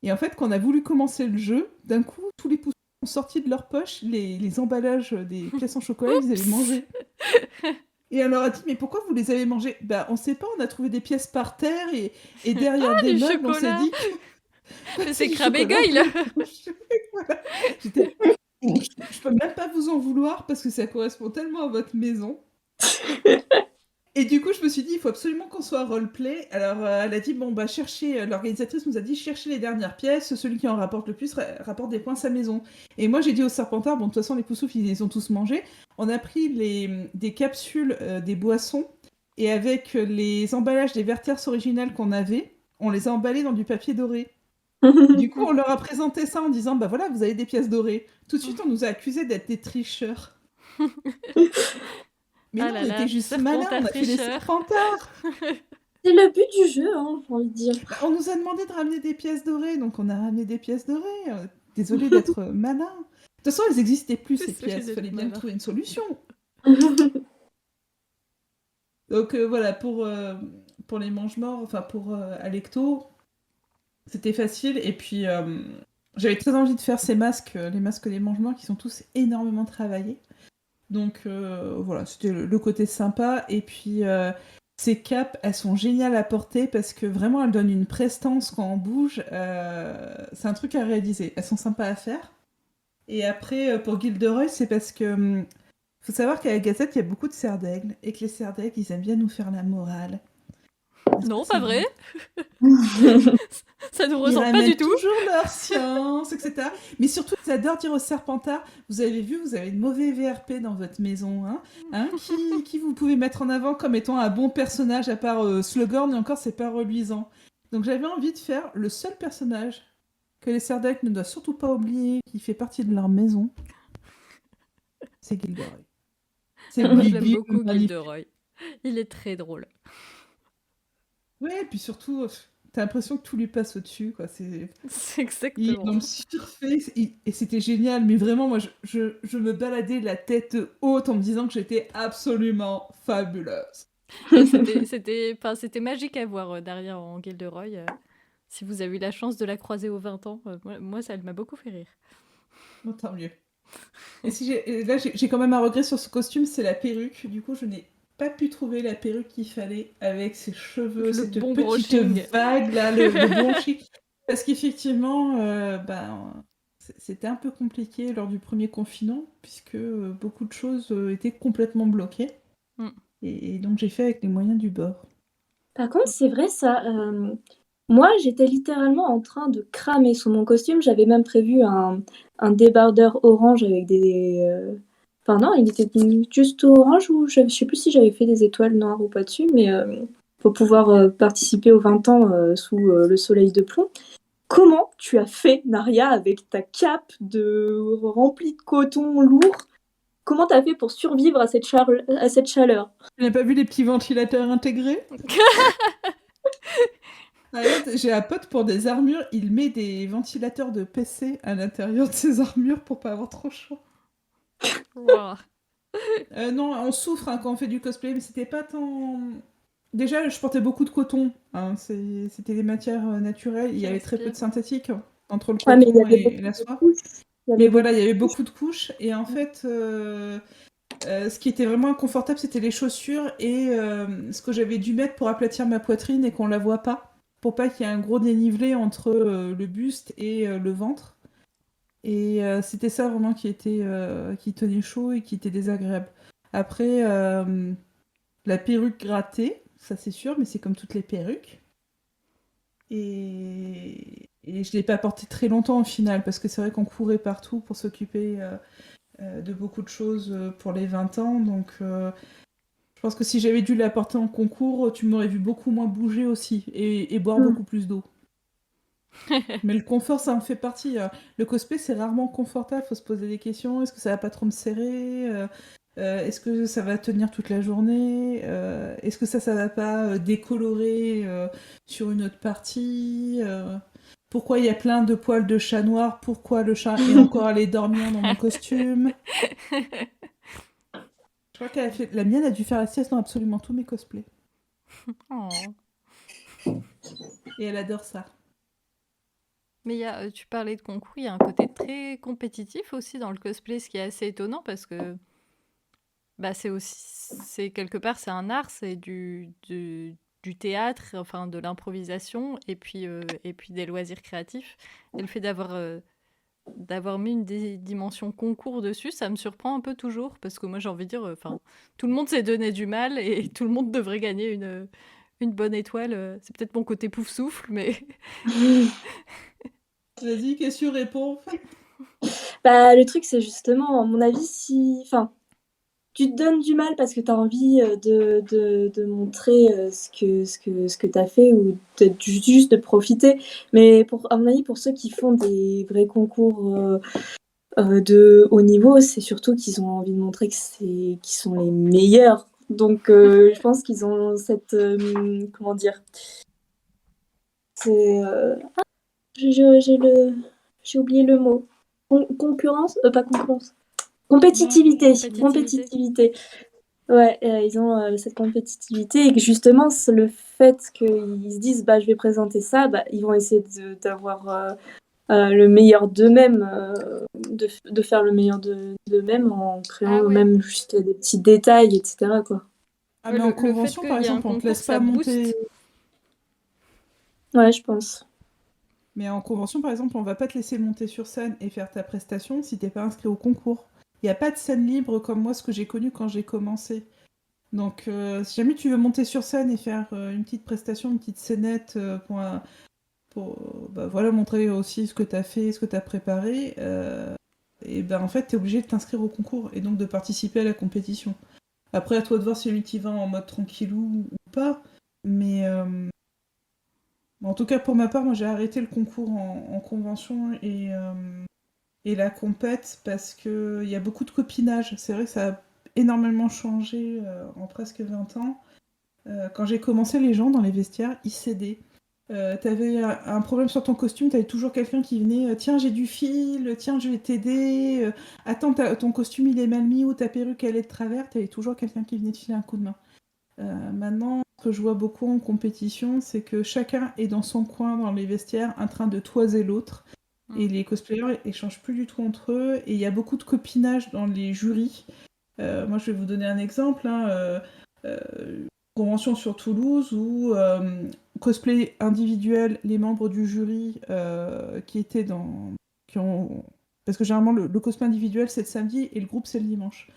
Et en fait, quand on a voulu commencer le jeu, d'un coup, tous les Poussoufs ont sorti de leur poche les emballages des pièces en chocolat qu'ils avaient mangées. Et on leur a dit, mais pourquoi vous les avez mangées? Bah, on sait pas, on a trouvé des pièces par terre et derrière des du meubles, on s'est chocolat. dit... Mais c'est du Crabbe et chocolat. Goyle. Voilà. J'étais... Je peux même pas vous en vouloir parce que ça correspond tellement à votre maison. Et du coup, je me suis dit, il faut absolument qu'on soit roleplay. Alors, elle a dit, bon, bah, cherchez, l'organisatrice nous a dit, cherchez les dernières pièces, celui qui en rapporte le plus rapporte des points à sa maison. Et moi, j'ai dit au Serpentard, bon, de toute façon, les Poussoufs, ils les ont tous mangés. On a pris des capsules des boissons, et avec les emballages des Verters originales qu'on avait, on les a emballés dans du papier doré. Du coup, on leur a présenté ça en disant, bah voilà, vous avez des pièces dorées. Tout de suite, on nous a accusés d'être des tricheurs. Mais Ah non, là on là, était juste malins, on a fait les Serpentard Serpentards. C'est le but du jeu, hein, j'ai envie de dire. Bah, on nous a demandé de ramener des pièces dorées, donc on a ramené des pièces dorées. Désolé d'être malin. De toute façon, elles n'existaient plus, ces Désolée pièces. Il d'être fallait bien malin. trouver une solution. Donc voilà, pour les mange-morts, enfin pour Alecto, c'était facile. Et puis, j'avais très envie de faire ces masques, les masques des mange-morts, qui sont tous énormément travaillés. Donc voilà, c'était le côté sympa. Et puis, ces capes, elles sont géniales à porter parce que vraiment, elles donnent une prestance quand on bouge. C'est un truc à réaliser. Elles sont sympas à faire. Et après, pour Gilderoy, c'est parce que... faut savoir qu'à la Gazette, il y a beaucoup de cerfs d'aigle. Et que les cerfs d'aigle, ils aiment bien nous faire la morale. Non, pas vrai. Ça nous Ils ressemble pas ramènent du tout. toujours leur science, etc. Mais surtout, ils adorent dire aux Serpentards, vous avez vu, vous avez de mauvais VRP dans votre maison. Hein, qui vous pouvez mettre en avant comme étant un bon personnage, à part Slughorn, et encore, c'est pas reluisant. Donc j'avais envie de faire le seul personnage que les cerfs d'aigle ne doivent surtout pas oublier, qui fait partie de leur maison. C'est Gilderoy. C'est Moi, je Bibi, l'aime beaucoup, le magnifique. Gilderoy. Il est très drôle. Ouais, et puis surtout, t'as l'impression que tout lui passe au-dessus, quoi. C'est Il exactement. en surfait, et c'était génial, mais vraiment, moi, je me baladais la tête haute en me disant que j'étais absolument fabuleuse. C'était magique à voir derrière en Gilderoy. Si vous avez eu la chance de la croiser aux 20 ans, moi, ça m'a beaucoup fait rire. Bon, tant mieux. Et là, j'ai quand même un regret sur ce costume, c'est la perruque. Du coup, je n'ai pas pu trouver la perruque qu'il fallait avec ses cheveux, Le cette bon petite brushing. vague, là, le blanchi. Parce qu'effectivement, c'était un peu compliqué lors du premier confinement, puisque beaucoup de choses étaient complètement bloquées. Mm. Et donc, j'ai fait avec les moyens du bord. Par contre, c'est vrai ça. Moi, j'étais littéralement en train de cramer sous mon costume. J'avais même prévu un débardeur orange avec des... Enfin non, il était juste orange ou je sais plus si j'avais fait des étoiles noires ou pas dessus, mais pour pouvoir participer aux 20 ans sous le soleil de plomb. Comment tu as fait, Naria, avec ta cape remplie de coton lourd? Comment t'as fait pour survivre à cette chaleur? Tu n'as pas vu les petits ventilateurs intégrés? Ah, j'ai un pote pour des armures, il met des ventilateurs de PC à l'intérieur de ses armures pour pas avoir trop chaud. Wow. Non, on souffre hein, quand on fait du cosplay, mais c'était pas tant. Déjà, je portais beaucoup de coton. Hein, c'était des matières naturelles. Il Qui y avait très peu de respire. synthétique entre le Ouais, mais il y coton avait et beaucoup la de soie. couches. Il y Mais avait voilà, beaucoup il y de avait couches. beaucoup de couches. Et en fait, ce qui était vraiment inconfortable, c'était les chaussures et ce que j'avais dû mettre pour aplatir ma poitrine et qu'on la voit pas. Pour pas qu'il y ait un gros dénivelé entre le buste et le ventre. Et c'était ça vraiment qui tenait chaud et qui était désagréable. Après, la perruque grattée, ça c'est sûr, mais c'est comme toutes les perruques. Et je l'ai pas portée très longtemps au final, parce que c'est vrai qu'on courait partout pour s'occuper de beaucoup de choses pour les 20 ans. Donc je pense que si j'avais dû la porter en concours, tu m'aurais vu beaucoup moins bouger aussi, et boire Mm. beaucoup plus d'eau. Mais le confort, ça en fait partie. Le cosplay, c'est rarement confortable. Faut se poser des questions. Est-ce que ça va pas trop me serrer est-ce que ça va tenir toute la journée est-ce que ça va pas décolorer sur une autre partie pourquoi il y a plein de poils de chat noir? Pourquoi le chat est encore allé dormir dans mon costume? Je crois qu'elle a fait... La mienne a dû faire la sieste dans absolument tous mes cosplays. Oh. Et elle adore ça. Mais tu parlais de concours, il y a un côté très compétitif aussi dans le cosplay, ce qui est assez étonnant parce que bah, c'est quelque part, c'est un art, c'est du théâtre, enfin de l'improvisation et puis des loisirs créatifs. Et le fait d'avoir mis une dimension concours dessus, ça me surprend un peu toujours parce que moi j'ai envie de dire, enfin, tout le monde s'est donné du mal et tout le monde devrait gagner une bonne étoile. C'est peut-être mon côté pouf souffle, mais Vas-y, qu'est-ce que tu réponds? Bah, le truc, c'est justement, à mon avis, si. Enfin, tu te donnes du mal parce que tu as envie de montrer ce que tu as fait ou juste de profiter. Mais à mon avis, pour ceux qui font des vrais concours de haut niveau, c'est surtout qu'ils ont envie de montrer qu'ils sont les meilleurs. Donc, je pense qu'ils ont cette. Comment dire? C'est. J'ai oublié le mot. Concurrence? Pas concurrence. Non. Compétitivité. compétitivité. Compétitivité. Ouais, ils ont cette compétitivité et que justement, c'est le fait qu'ils se disent bah, je vais présenter ça, bah, ils vont essayer d'avoir le meilleur d'eux-mêmes, de faire le meilleur d'eux-mêmes en Ah créant ouais. même juste des petits détails, etc. Quoi. Ah, Ouais, mais en le fait convention, qu'il par y ait un exemple, on te concours, laisse ça pas monter. booste. Ouais, je pense. Mais en convention, par exemple, on va pas te laisser monter sur scène et faire ta prestation si t'es pas inscrit au concours. Il n'y a pas de scène libre comme moi, ce que j'ai connu quand j'ai commencé. Donc, si jamais tu veux monter sur scène et faire une petite prestation, une petite scénette bah, voilà, montrer aussi ce que t'as fait, ce que t'as préparé, et ben en fait, t'es obligé de t'inscrire au concours et donc de participer à la compétition. Après, à toi de voir si lui t'y va en mode tranquillou ou pas. Mais en tout cas, pour ma part, moi j'ai arrêté le concours en convention et la compète parce qu'il y a beaucoup de copinage. C'est vrai que ça a énormément changé en presque 20 ans. Quand j'ai commencé, les gens dans les vestiaires, ils cédaient. T'avais un problème sur ton costume, t'avais toujours quelqu'un qui venait tiens, j'ai du fil, tiens, je vais t'aider. Attends, ton costume il est mal mis ou ta perruque elle est de travers. T'avais toujours quelqu'un qui venait te filer un coup de main. Maintenant, ce que je vois beaucoup en compétition, c'est que chacun est dans son coin dans les vestiaires en train de toiser l'autre. Mm. Et les cosplayers échangent plus du tout entre eux. Et il y a beaucoup de copinage dans les jurys. Moi, je vais vous donner un exemple. Hein, convention sur Toulouse où cosplay individuel, les membres du jury qui étaient dans... Qui ont... Parce que généralement, le cosplay individuel, c'est le samedi et le groupe, c'est le dimanche.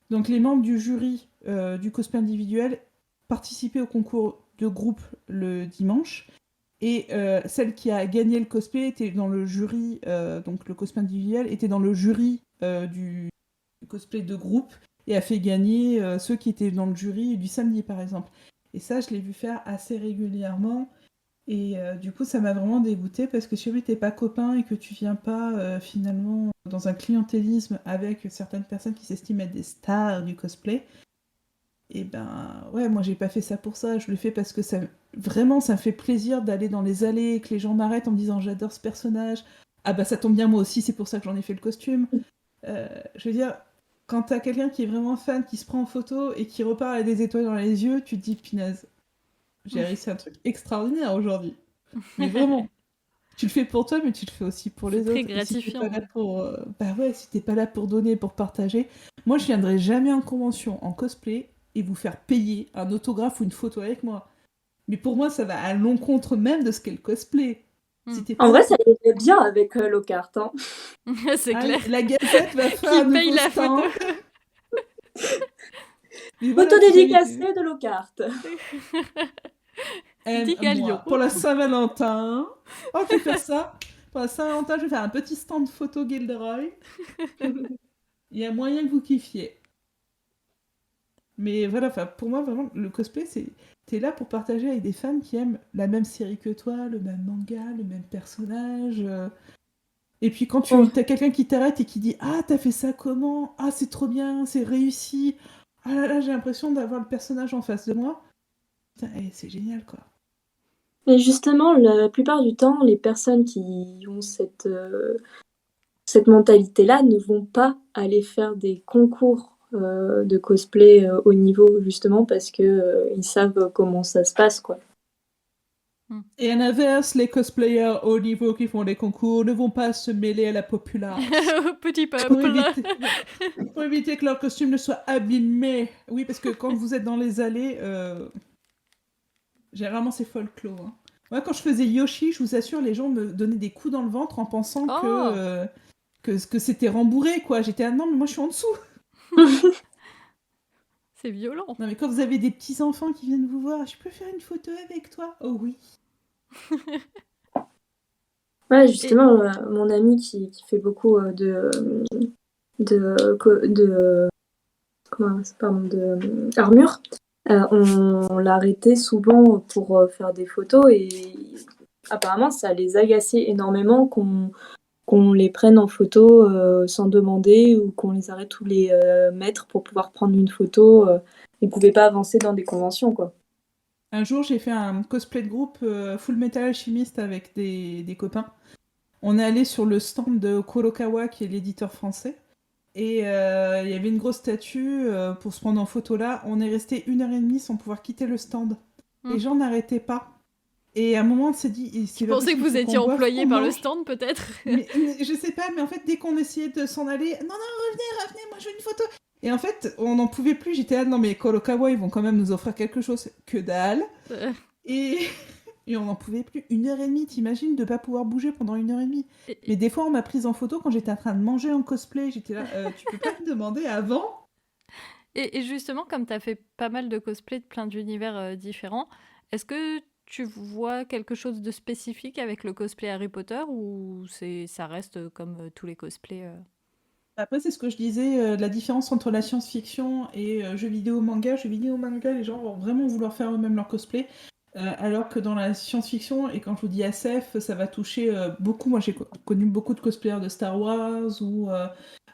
Donc les membres du jury du cosplay individuel participaient au concours de groupe le dimanche. Et celle qui a gagné le cosplay était dans le jury, donc le cosplay individuel était dans le jury du cosplay de groupe et a fait gagner ceux qui étaient dans le jury du samedi par exemple. Et ça, je l'ai vu faire assez régulièrement. Et du coup, ça m'a vraiment dégoûtée parce que si jamais t'es pas copain et que tu viens pas finalement dans un clientélisme avec certaines personnes qui s'estiment être des stars du cosplay, Et ben, ouais, moi j'ai pas fait ça pour ça, je le fais parce que vraiment, ça me fait plaisir d'aller dans les allées, et que les gens m'arrêtent en me disant j'adore ce personnage. Ah bah ça tombe bien, moi aussi, c'est pour ça que j'en ai fait le costume. Je veux dire, quand t'as quelqu'un qui est vraiment fan, qui se prend en photo et qui repart avec des étoiles dans les yeux, tu te dis, punaise, j'ai réussi un truc extraordinaire aujourd'hui. Mais vraiment, tu le fais pour toi, mais tu le fais aussi pour C'est les très autres. Et si t'es gratifiant, pas là hein. pour, bah ouais, si t'es pas là pour donner, pour partager, moi je viendrai jamais en convention en cosplay et vous faire payer un autographe ou une photo avec moi. Mais pour moi, ça va à l'encontre même de ce qu'est le cosplay. Si t'es En pas là vrai, ça pour... irait bien avec Lockhart, hein. C'est Ah, clair. la Gazette va faire Qui un paye nouveau la photo? stand. Mais voilà, Photo si j'avais... dédicacée de Lockhart. Dick à Lyon. Aime-moi. Pour la Saint-Valentin. Oh, je vais faire ça. Pour la Saint-Valentin, je vais faire un petit stand photo Gilderoy. Il y a moyen que vous kiffiez. Mais voilà, enfin, pour moi, vraiment, le cosplay, c'est... T'es là pour partager avec des fans qui aiment la même série que toi, le même manga, le même personnage. Et puis quand Oh. t'as quelqu'un qui t'arrête et qui dit «Ah, t'as fait ça comment? Ah, c'est trop bien, c'est réussi. Ah là là, j'ai l'impression d'avoir le personnage en face de moi.» Putain, c'est génial, quoi. Mais justement, la plupart du temps, les personnes qui ont cette mentalité-là ne vont pas aller faire des concours de cosplay au niveau, justement, parce que ils savent comment ça se passe, quoi. Et à l'inverse, les cosplayers haut niveau qui font les concours ne vont pas se mêler à la populace. Petit Pour peuple. pour éviter que leur costume ne soit abîmé. Oui, parce que quand vous êtes dans les allées, généralement c'est folklore. Hein. Moi, quand je faisais Yoshi, je vous assure, les gens me donnaient des coups dans le ventre en pensant Oh, que c'était rembourré, quoi. J'étais ah non, mais moi je suis en dessous. c'est violent. Non, mais quand vous avez des petits enfants qui viennent vous voir, je peux faire une photo avec toi? Oh oui. Ouais, justement, mon ami qui fait beaucoup armure, on l'arrêtait souvent pour faire des photos et apparemment ça les agaçait énormément qu'on les prenne en photo sans demander ou qu'on les arrête tous les mètres pour pouvoir prendre une photo. Ils pouvaient pas avancer dans des conventions, quoi. Un jour, j'ai fait un cosplay de groupe Full Metal Alchemist avec des copains. On est allé sur le stand de Kurokawa, qui est l'éditeur français. Et il y avait une grosse statue pour se prendre en photo là. On est resté 1h30 sans pouvoir quitter le stand. Les gens n'arrêtaient pas. Et à un moment, on s'est dit... Tu pensais que vous étiez employé par le stand, peut-être? mais je sais pas, mais en fait, dès qu'on essayait de s'en aller... Non, revenez, moi je veux une photo. Et en fait, on n'en pouvait plus. J'étais là, non mais Kurokawa, ils vont quand même nous offrir quelque chose. Que dalle. Et on n'en pouvait plus. 1h30, t'imagines de pas pouvoir bouger pendant 1h30. Mais des fois, on m'a prise en photo quand j'étais en train de manger en cosplay. J'étais là, tu peux pas me demander avant? Et justement, comme tu as fait pas mal de cosplay de plein d'univers différents, est-ce que tu vois quelque chose de spécifique avec le cosplay Harry Potter ou ça reste comme tous les cosplays Après, c'est ce que je disais, la différence entre la science-fiction et jeux vidéo, manga. Jeux vidéo, manga, les gens vont vraiment vouloir faire eux-mêmes leur cosplay. Alors que dans la science-fiction, et quand je vous dis SF, ça va toucher beaucoup. Moi, j'ai connu beaucoup de cosplayers de Star Wars ou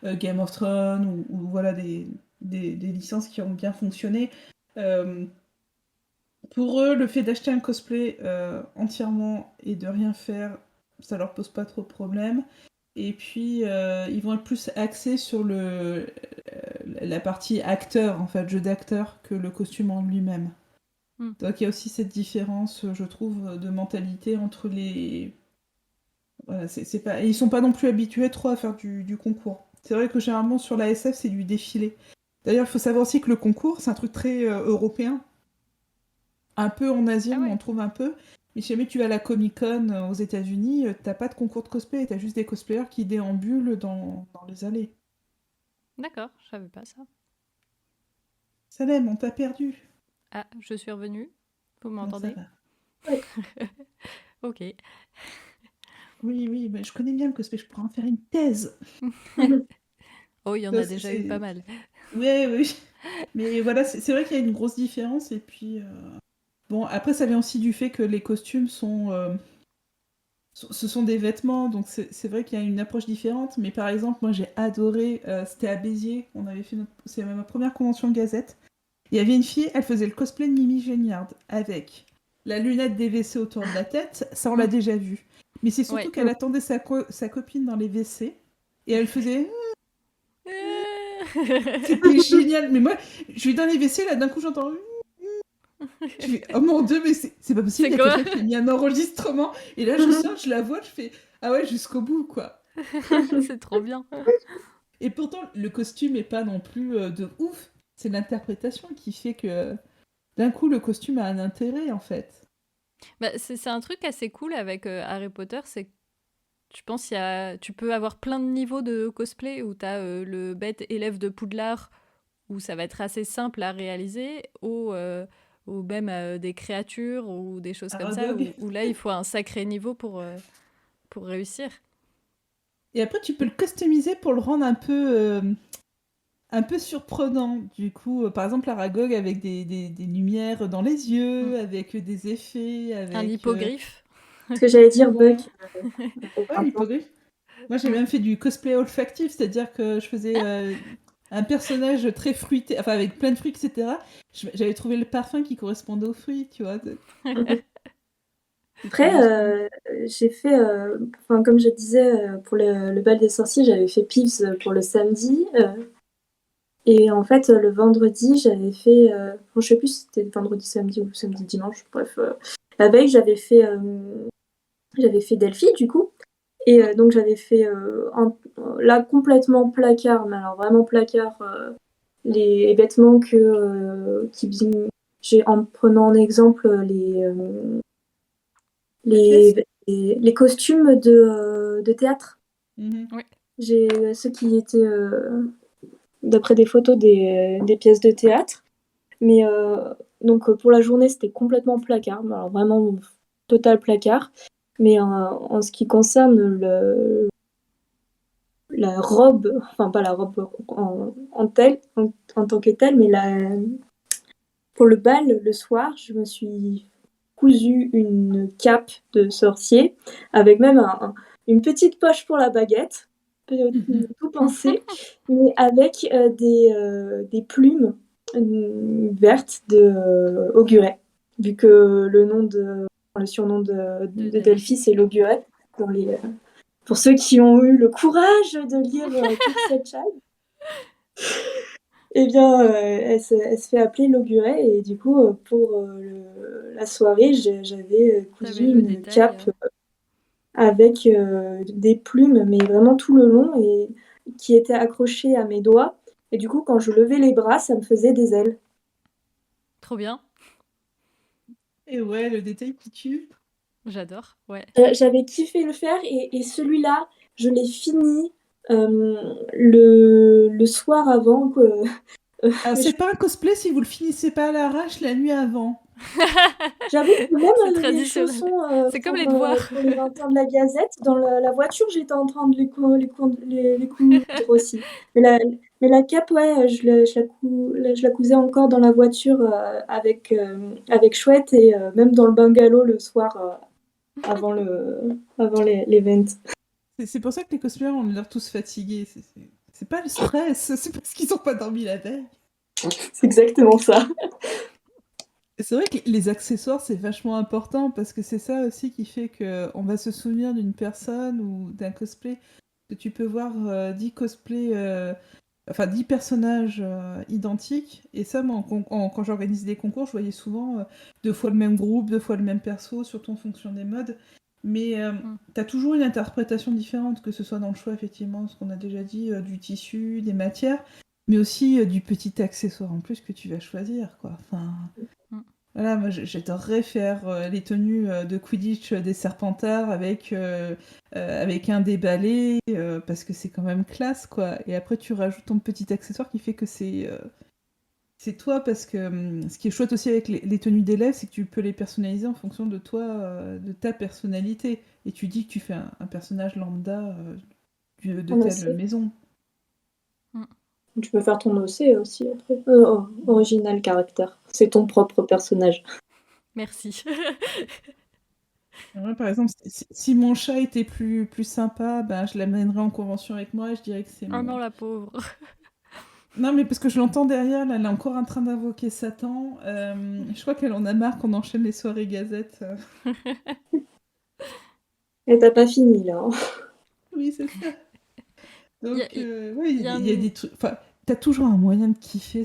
Game of Thrones ou voilà des licences qui ont bien fonctionné. Pour eux, le fait d'acheter un cosplay entièrement et de rien faire, ça leur pose pas trop de problème. Et puis, ils vont être plus axés sur la partie acteur, en fait, jeu d'acteur, que le costume en lui-même. Donc il y a aussi cette différence, je trouve, de mentalité entre les... Voilà, c'est pas... Et ils sont pas non plus habitués trop à faire du concours. C'est vrai que généralement sur la SF, c'est du défilé. D'ailleurs, il faut savoir aussi que le concours, c'est un truc très européen. Un peu en Asie, Ah ouais. on en trouve un peu. Mais si jamais tu vas à la Comic-Con aux États-Unis, t'as pas de concours de cosplay, t'as juste des cosplayers qui déambulent dans les allées. D'accord, je savais pas ça. Salem, on t'a perdu. Ah, je suis revenue. Vous Bon, ça m'entendez? va. Ouais. Ok. Oui, mais je connais bien le cosplay, je pourrais en faire une thèse. Oh, il y en Ça, a déjà eu pas mal. Oui. Mais voilà, c'est vrai qu'il y a une grosse différence. Et puis, bon, après, ça vient aussi du fait que les costumes ce sont des vêtements, donc c'est vrai qu'il y a une approche différente. Mais par exemple, moi, j'ai adoré, c'était à Béziers, c'est ma première convention Gazette. Il y avait une fille, elle faisait le cosplay de Mimi Géniard avec la lunette des WC autour de la tête. Ça, on l'a déjà vu. Mais c'est surtout Ouais. qu'elle attendait sa copine dans les WC et elle faisait. C'était génial. Mais moi, je suis dans les WC, là, d'un coup, j'entends. Je fais, oh mon Dieu, mais c'est pas possible, il y a quelqu'un qui a mis un enregistrement. Et là, je sors, je la vois, je fais, ah ouais, jusqu'au bout, quoi. C'est trop bien. Et pourtant, le costume est pas non plus de ouf. C'est l'interprétation qui fait que d'un coup, le costume a un intérêt, en fait. Bah, c'est un truc assez cool avec Harry Potter, c'est que je pense tu peux avoir plein de niveaux de cosplay où tu as le bête élève de Poudlard où ça va être assez simple à réaliser, ou même des créatures ou des choses comme ça, Aragog. où là il faut un sacré niveau pour réussir. Et après, tu peux le customiser pour le rendre un peu surprenant. Du coup, par exemple, Aragog avec des lumières dans les yeux, avec des effets, avec... Un hippogriffe. Ce que j'allais dire, Voilà. Buck. Ouais, l'hippogriffe. Moi, j'ai même fait du cosplay olfactif, c'est-à-dire que je faisais un personnage très fruité, enfin avec plein de fruits, etc. J'avais trouvé le parfum qui correspondait aux fruits, tu vois. Après, j'ai fait, enfin, comme je disais, pour le bal des sorciers, j'avais fait Pips pour le samedi. Et en fait, le vendredi, j'avais fait, je sais plus si c'était le vendredi, samedi ou samedi, dimanche, bref. La veille, j'avais fait Delphi, du coup. Et donc, j'avais fait, là, complètement placard, mais alors vraiment placard, les vêtements j'ai, en prenant en exemple les costumes de théâtre. Mhm. Oui. J'ai ceux qui étaient d'après des photos des pièces de théâtre. Mais donc pour la journée, c'était complètement placard. Alors vraiment total placard. Mais en ce qui concerne la robe, enfin pas la robe en tant que telle, mais pour le bal, le soir, je me suis cousu une cape de sorcier avec même une petite poche pour la baguette, tout pensé, mais avec des plumes vertes de Auguret, vu que le surnom de Delphi, c'est l'Auguret. Pour ceux qui ont eu le courage de lire toute cette chaîne, eh bien, elle se fait appeler l'Auguret, et du coup, pour la soirée, j'avais cousu T'avais le une détail, cape avec des plumes, mais vraiment tout le long, et qui étaient accrochées à mes doigts. Et du coup, quand je levais les bras, ça me faisait des ailes. Trop bien. Et ouais, le détail qui tue. J'adore, ouais. J'avais kiffé le faire, et celui-là, je l'ai fini le soir avant. Alors, c'est pas un cosplay si vous le finissez pas à l'arrache la nuit avant. J'avoue que C'est même les traditionnel. chaussons C'est comme les devoirs. pour les 20 ans de la Gazette, dans la voiture, j'étais en train de les coudre aussi. Mais la cape, ouais, je la cousais encore dans la voiture avec Chouette, et même dans le bungalow le soir avant l'event. C'est pour ça que les cosplayers ont l'air tous fatigués. C'est pas le stress, c'est parce qu'ils ont pas dormi la veille. C'est exactement ça. C'est vrai que les accessoires, c'est vachement important parce que c'est ça aussi qui fait qu'on va se souvenir d'une personne ou d'un cosplay. Que tu peux voir 10 cosplays, enfin 10 personnages identiques. Et ça, moi, quand j'organise des concours, je voyais souvent 2 fois le même groupe, 2 fois le même perso, surtout en fonction des modes. Mais t'as toujours une interprétation différente, que ce soit dans le choix, effectivement, ce qu'on a déjà dit, du tissu, des matières, mais aussi du petit accessoire en plus que tu vas choisir, quoi. Enfin, voilà, moi j'adorerais faire les tenues de Quidditch des Serpentards avec un des balais, parce que c'est quand même classe, quoi. Et après tu rajoutes ton petit accessoire qui fait que c'est toi, parce que ce qui est chouette aussi avec les tenues d'élèves, c'est que tu peux les personnaliser en fonction de toi, de ta personnalité. Et tu dis que tu fais un personnage lambda de telle maison. Tu peux faire ton OC aussi après. Original caractère. C'est ton propre personnage. Merci. Moi, par exemple, si mon chat était plus sympa, ben, je l'amènerais en convention avec moi et je dirais que c'est Oh mon... non, la pauvre. Non, mais parce que je l'entends derrière, là, elle est encore en train d'invoquer Satan. Je crois qu'elle en a marre qu'on enchaîne les soirées gazettes. Et t'as pas fini là, hein. Oui, c'est ça. Il y a, Donc, il ouais, y a il y a un- des trucs. Enfin, t'as toujours un moyen de kiffer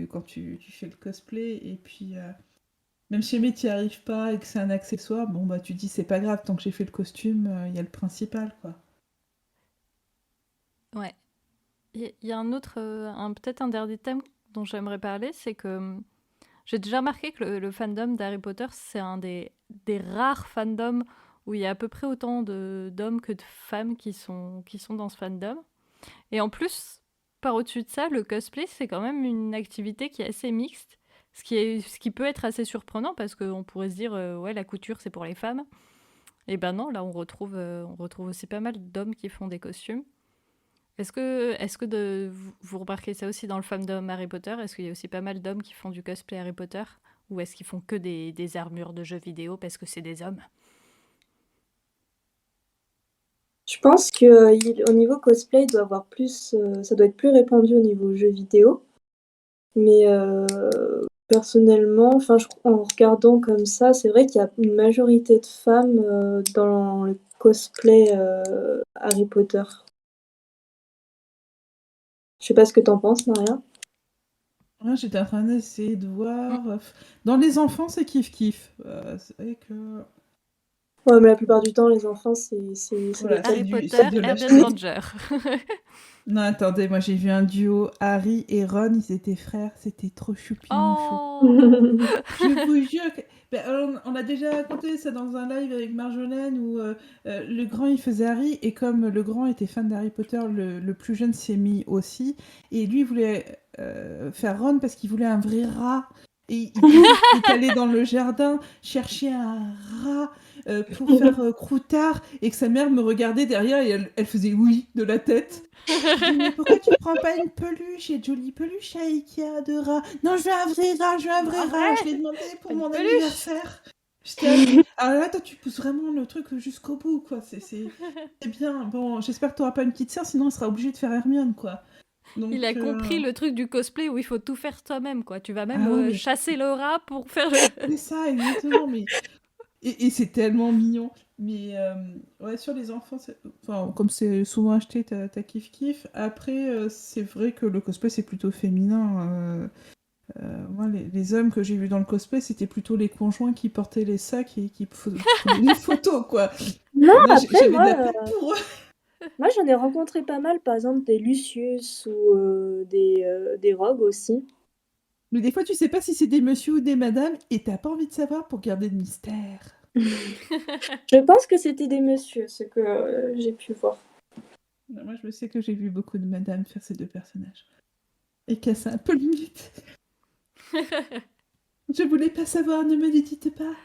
quand tu fais le cosplay. Et puis, même si jamais t'y arrives pas et que c'est un accessoire, bon, bah, tu dis c'est pas grave, tant que j'ai fait le costume, il y a le principal, quoi. Ouais. Il y a un autre, peut-être un dernier thème dont j'aimerais parler, c'est que j'ai déjà remarqué que le fandom d'Harry Potter, c'est un des rares fandoms où il y a à peu près autant d'hommes que de femmes qui sont dans ce fandom. Et en plus, par au-dessus de ça, le cosplay, c'est quand même une activité qui est assez mixte, ce qui peut être assez surprenant parce qu'on pourrait se dire, ouais, la couture, c'est pour les femmes. Et ben non, là, on retrouve aussi pas mal d'hommes qui font des costumes. Est-ce que vous remarquez ça aussi dans le fandom Harry Potter? Est-ce qu'il y a aussi pas mal d'hommes qui font du cosplay Harry Potter? Ou est-ce qu'ils font que des armures de jeux vidéo parce que c'est des hommes? Je pense que au niveau cosplay, il doit avoir plus, ça doit être plus répandu au niveau jeux vidéo. Mais personnellement, enfin, en regardant comme ça, c'est vrai qu'il y a une majorité de femmes dans le cosplay Harry Potter. Je sais pas ce que t'en penses, Maria. Ouais, j'étais en train d'essayer de Mm. voir. Dans les enfants, c'est kiff-kiff. C'est vrai que. Ouais, mais la plupart du temps, les enfants, c'est des Voilà, cas. Harry c'est Potter, de Hermione l'acheter. Granger. Non, attendez, moi j'ai vu un duo, Harry et Ron, ils étaient frères, c'était trop choupi-mouchou. Oh. Je vous jure que... Ben, on a déjà raconté ça dans un live avec Marjolaine où le grand il faisait Harry et comme le grand était fan d'Harry Potter, le plus jeune s'y est mis aussi et lui il voulait faire Ron parce qu'il voulait un vrai rat et il disait qu'il est allé dans le jardin chercher un rat pour faire croutard et que sa mère me regardait derrière et elle faisait oui de la tête. Je dis, mais pourquoi tu prends pas une peluche? Il y a de jolies peluches à Ikea de rats. Non, je veux un vrai rat, je veux un vrai Ah rat. Je ouais, l'ai demandé pour une mon peluche. anniversaire. J'étais là, alors là, toi, tu pousses vraiment le truc jusqu'au bout, quoi. C'est bien. Bon, j'espère que t'auras pas une petite sœur, sinon elle sera obligée de faire Hermione, quoi. Il a Donc, compris le truc du cosplay où il faut tout faire toi-même, quoi. Tu vas même ah ouais, mais chasser le rat pour faire le... c'est ça, exactement. Mais et c'est tellement mignon. Mais ouais, sur les enfants, enfin, comme c'est souvent acheté, t'as kiff-kiff. Après, c'est vrai que le cosplay, c'est plutôt féminin. Moi, les hommes que j'ai vus dans le cosplay, c'était plutôt les conjoints qui portaient les sacs et qui prenaient les photos, quoi. Non, Moi, après, j'avais de la peine pour eux. moi j'en ai rencontré pas mal, par exemple des Lucius ou des Rogues aussi. Mais des fois, tu sais pas si c'est des messieurs ou des madames et t'as pas envie de savoir pour garder le mystère. Je pense que c'était des messieurs, ce que j'ai pu voir. Moi, je sais que j'ai vu beaucoup de madames faire ces deux personnages. Et casser un peu le mythe. Je voulais pas savoir, ne me le dites pas.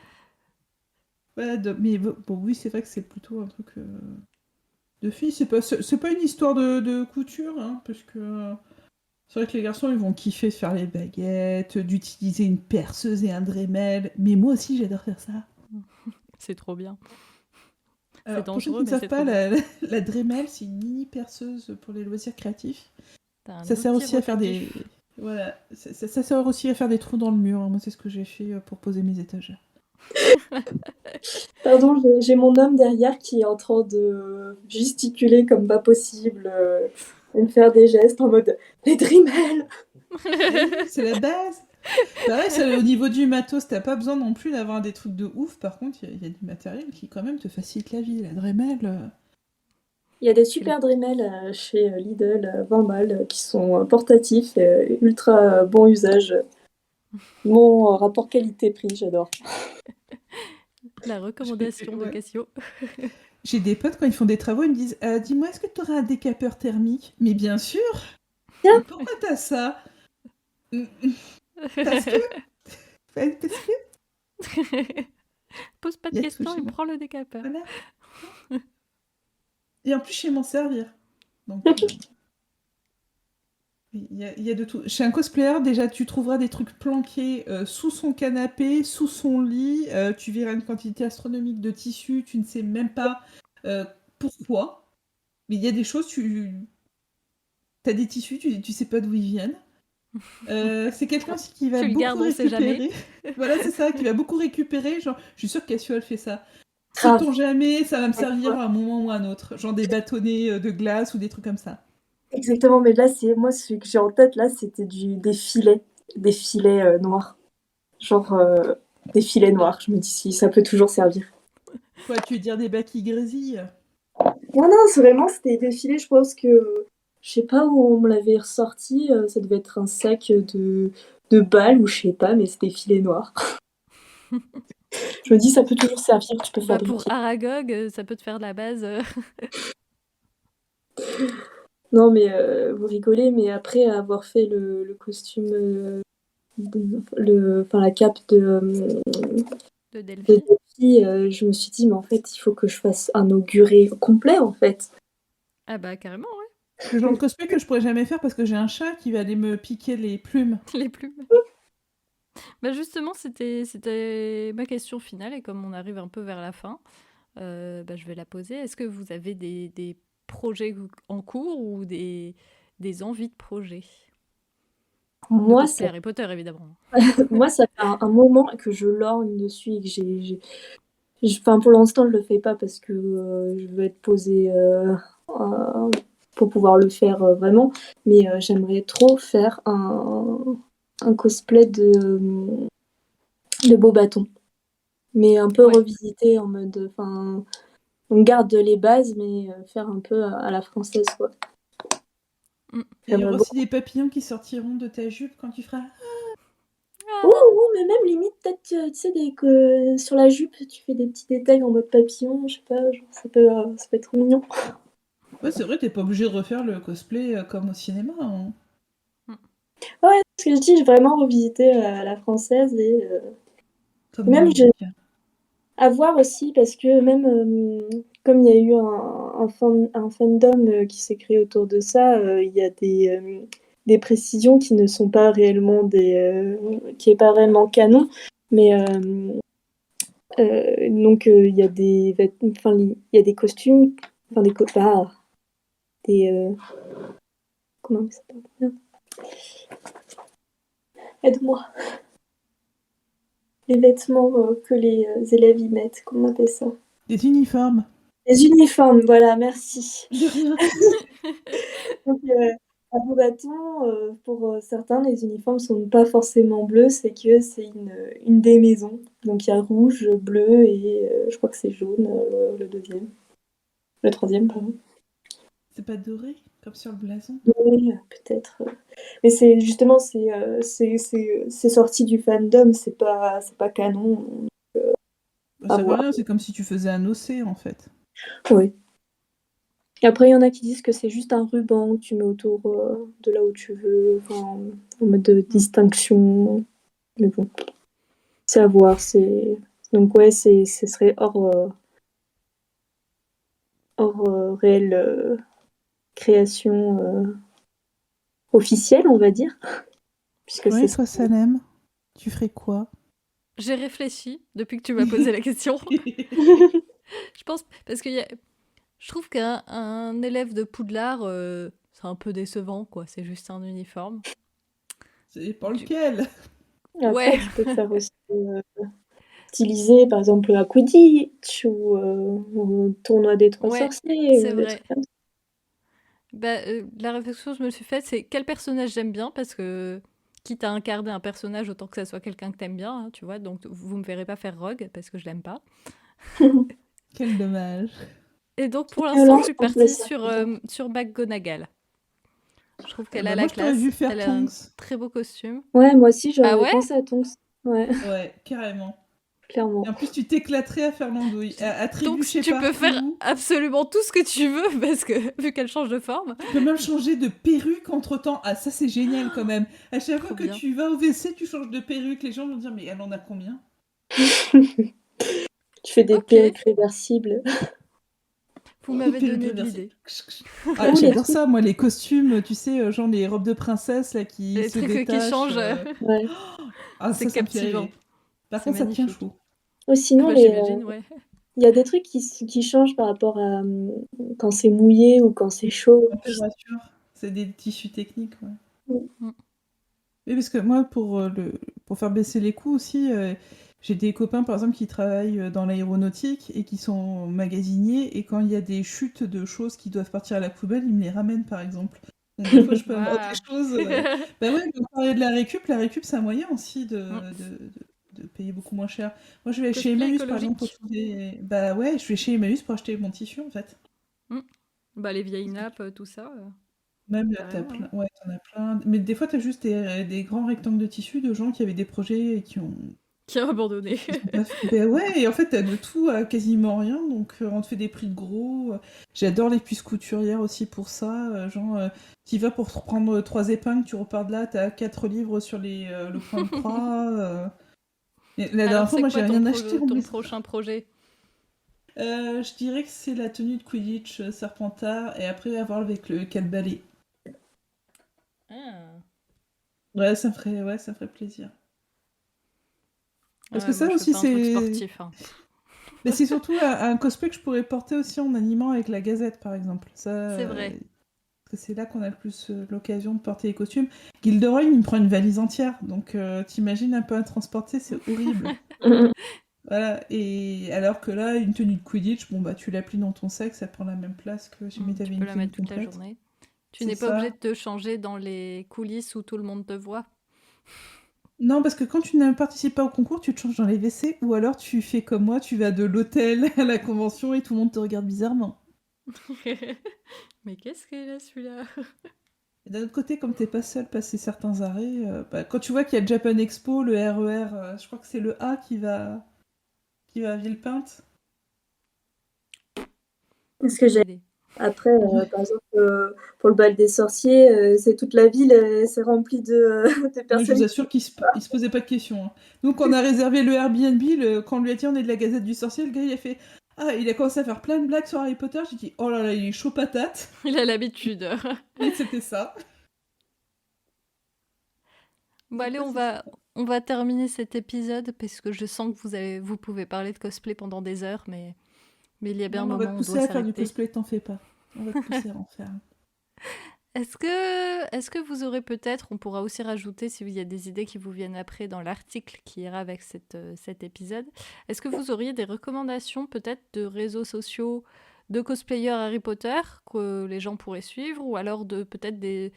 Voilà, mais bon, oui, c'est vrai que c'est plutôt un truc de filles. C'est pas une histoire de couture, hein, parce que c'est vrai que les garçons, ils vont kiffer de faire les baguettes, d'utiliser une perceuse et un Dremel. Mais moi aussi, j'adore faire ça. C'est trop bien. C'est Alors, pour ceux qui dangereux, ne mais savent c'est trop pas, bien. la Dremel, c'est une mini perceuse pour les loisirs créatifs. T'as un Ça sert outil aussi à faire des... rotatif. Voilà, ça sert aussi à faire des trous dans le mur, hein. Moi, c'est ce que j'ai fait pour poser mes étagères. Pardon, j'ai mon homme derrière qui est en train de gesticuler comme pas possible et me faire des gestes en mode les Dreamel. Eh oui, c'est la base. Pareil, au niveau du matos, t'as pas besoin non plus d'avoir des trucs de ouf. Par contre, il y a du matériel qui quand même te facilite la vie. La Dremel, Il y a des Puis le- super Dremel chez Lidl, 20 balles, qui sont portatifs et ultra bon usage. Mon rapport qualité-prix, j'adore. La recommandation de ouais. Cassio. J'ai des potes, quand ils font des travaux, ils me disent dis-moi, est-ce que tu auras un décapeur thermique? Mais bien sûr. Mais Tiens, pourquoi t'as ça? Parce que. Parce que. Pose pas de Il y a tout questions chez et moi. prends le décapeur. Voilà. Et en plus, je sais m'en servir. Donc. Il y a de tout. Chez un cosplayer, déjà, tu trouveras des trucs planqués sous son canapé, sous son lit. Tu verras une quantité astronomique de tissus. Tu ne sais même pas pourquoi. Mais il y a des choses, tu t'as des tissus, tu sais pas d'où ils viennent. C'est quelqu'un aussi qui va Tu le beaucoup gardes, on sait jamais. récupérer. Voilà, c'est ça, qui va beaucoup récupérer. Genre, je suis sûre que Cassio, elle fait ça. Grave. Sait-on jamais, ça va me servir Ouais. à un moment ou à un autre. Genre des bâtonnets de glace ou des trucs comme ça. Exactement, mais là, moi, celui que j'ai en tête, là, c'était des filets noirs. Genre, des filets noirs. Je me dis, si, ça peut toujours servir. Quoi, tu veux dire des bacs qui grésillent? Non, non, c'était des filets, je pense que... Je sais pas où on me l'avait ressorti, ça devait être un sac de balles ou je sais pas, mais c'était des filets noirs. Je me dis, ça peut toujours servir, tu peux Bah, pour fabriquer. Aragog, ça peut te faire de la base. Non, mais vous rigolez, mais après avoir fait le costume, enfin la cape de de Delphi. Delphi, je me suis dit, mais en fait, il faut que je fasse un auguré complet, en fait. Ah bah, carrément, ouais. C'est le genre de cosplay que je pourrais jamais faire parce que j'ai un chat qui va aller me piquer les plumes. Les plumes. Bah justement, c'était ma question finale, et comme on arrive un peu vers la fin, bah, je vais la poser. Est-ce que vous avez des projets en cours ou des envies de projets? De Moi, cosplay Harry Potter, évidemment. moi, ça fait un moment que je lorgne dessus et que enfin, pour l'instant, je le fais pas parce que je veux être posée pour pouvoir le faire vraiment. Mais j'aimerais trop faire un cosplay de beau bâton. Mais un peu Ouais. revisité en mode. Enfin, on garde les bases, mais faire un peu à la française, quoi. Mm. Il y aura J'aimerais aussi des papillons qui sortiront de ta jupe quand tu feras. Ou mais même limite, peut-être, tu sais, sur la jupe, tu fais des petits détails en mode papillon, je sais pas, genre, ça peut être mignon. Ouais, c'est vrai, t'es pas obligé de refaire le cosplay comme au cinéma. Hein. Ouais, ce que je dis, j'ai vraiment revisité à la française et Comme même Monique. à voir aussi parce que même comme il y a eu un fandom qui s'est créé autour de ça, il y a des précisions qui ne sont pas réellement qui est pas réellement canon, mais donc il y a il y a des costumes, enfin comment ça s'appelle? Merde. Aide-moi. Les vêtements que les élèves y mettent, comment on appelle ça? Des uniformes. Les uniformes, voilà, merci. De rien. Donc, un beau bâton, pour certains, les uniformes sont pas forcément bleus, c'est que c'est une des maisons. Donc il y a rouge, bleu et je crois que c'est jaune, le deuxième. Le troisième, pardon. C'est pas doré, comme sur le blason. Oui, peut-être. Mais c'est justement, c'est sorti du fandom, c'est pas canon. Bah, À ça veut voir. rien, c'est comme si tu faisais un OC en fait. Oui. Et après, il y en a qui disent que c'est juste un ruban que tu mets autour de là où tu veux, enfin, en mode de distinction. Mais bon, c'est à voir. Donc, ouais, ce serait hors réelle création officielle, on va dire. Puisque Ouais, c'est toi, Salem, tu ferais quoi? J'ai réfléchi depuis que tu m'as posé la question. Je pense, parce que je trouve qu'un élève de Poudlard, c'est un peu décevant, quoi. C'est juste un uniforme. C'est pas lequel. Après, Ouais. tu peux faire aussi styliser, par exemple, à Quidditch ou au tournoi des trois Ouais, sorciers c'est ou des vrai. trucs comme ça. Bah, la réflexion que je me suis faite, c'est quel personnage j'aime bien, parce que quitte à incarner un personnage, autant que ça soit quelqu'un que t'aimes bien, hein, tu vois. Donc vous me verrez pas faire Rogue, parce que je l'aime pas. Quel dommage. Et donc pour l'instant, je Violence suis contre les partie circonstances. sur McGonagall. Je trouve qu'elle a Bah, la moi, je t'aurais vu classe, faire elle a un Tonks. très beau costume. Ouais, moi aussi, Ah j'aurais ouais? pensé à Tonks. Ouais, Ouais, carrément. clairement. Et en plus, tu t'éclaterais à faire l'andouille, à Donc trébucher tu peux faire partout. absolument tout ce que tu veux, parce que vu qu'elle change de forme. Tu peux même changer de perruque entre temps. Ah, ça, c'est génial quand même. À chaque fois Trop que bien. tu vas au WC, tu changes de perruque. Les gens vont dire, mais elle en a combien? Tu fais des Ok, perruques réversibles. vous Des m'avez perruques donné de réversibles. l'idée. Ah, Ou les j'adore trucs. ça, moi, les costumes, tu sais, genre les robes de princesse là qui Les se trucs qui détachent. changent, Ouais. Ah, c'est ça me fait captivant. rêver. Par C'est contre, ça tient magnifique. chaud. Ou sinon, Bah j'imagine, ouais. il y a des trucs qui changent par rapport à quand c'est mouillé ou quand c'est chaud. Température. C'est des tissus techniques, ouais. Mm. Oui, parce que moi, pour faire baisser les coûts aussi, j'ai des copains, par exemple, qui travaillent dans l'aéronautique et qui sont magasiniers, et quand il y a des chutes de choses qui doivent partir à la poubelle, ils me les ramènent, par exemple. Donc des fois, je peux avoir des choses... Bah ouais, vous parlez de la récup, c'est un moyen aussi de payer beaucoup moins cher. Moi, je vais chez Cosplay Emmaüs, par exemple, pour écologique. trouver... Bah ouais, je vais chez Emmaüs pour acheter mon tissu, en fait. Bah, les vieilles nappes, tout ça, Même là, t'as carrément, hein. plein... Ouais, t'en as plein. Mais des fois, t'as juste des grands rectangles de tissu de gens qui avaient des projets et qui ont... Qui a abandonné. Ils sont pas Ben ouais, et en fait, t'as de tout à quasiment rien, donc on te fait des prix de gros. J'adore les puces couturières aussi pour ça. Tu vas pour prendre 3 épingles, tu repars de là, t'as 4 livres sur le point de croix. Et la Alors, dernière fois, c'est moi, quoi j'ai rien acheté en ton plus. prochain projet? Je dirais que c'est la tenue de Quidditch Serpentard, et après, à voir avec quel balai. Ah. Ouais, ça me ferait plaisir. Parce Ouais, que ça moi, je fais aussi, pas un truc c'est... sportif, hein. Mais c'est surtout un cosplay que je pourrais porter aussi en animant avec la Gazette, par exemple. Ça, C'est vrai. parce que c'est là qu'on a le plus l'occasion de porter les costumes. Gilderoy, il me prend une valise entière, donc t'imagines un peu à transporter, c'est horrible. Voilà, et alors que là, une tenue de Quidditch, bon bah tu la plies dans ton sac, ça prend la même place que si Tu t'avais peux une la tenue mettre toute la complète. journée. Tu C'est n'es pas obligé ça. de te changer dans les coulisses où tout le monde te voit. Non, parce que quand tu ne participes pas au concours, tu te changes dans les WC, ou alors tu fais comme moi, tu vas de l'hôtel à la convention et tout le monde te regarde bizarrement. Mais qu'est-ce qu'il a celui-là? Et d'un autre côté, comme t'es pas seul passer certains arrêts, quand tu vois qu'il y a le Japan Expo, le RER, je crois que c'est le A qui va à Villepinte. Parce que Aucune j'ai idée. après, Ouais. par exemple, pour le bal des sorciers, c'est toute la ville, c'est rempli de Moi, je vous personnes qui assure qu'il se posait pas de questions, hein. Nous, quand on a réservé le Airbnb, quand on lui a dit on est de la Gazette du Sorcier, le gars il a fait Ah, il a commencé à faire plein de blagues sur Harry Potter. J'ai dit Oh là là, il est chaud patate. Il a l'habitude. Et c'était ça. Bon, Donc, allez, ouais, c'est super. on va terminer cet épisode parce que je sens que vous pouvez parler de cosplay pendant des heures, mais il y a bien Non, un mais on va moment te où on doit pousser à faire du s'arrêter. cosplay, t'en fais pas. On va te pousser à en faire. Est-ce que vous aurez peut-être, on pourra aussi rajouter s'il y a des idées qui vous viennent après dans l'article qui ira avec cet épisode, est-ce que vous auriez des recommandations peut-être de réseaux sociaux de cosplayers Harry Potter que les gens pourraient suivre ou alors de peut-être des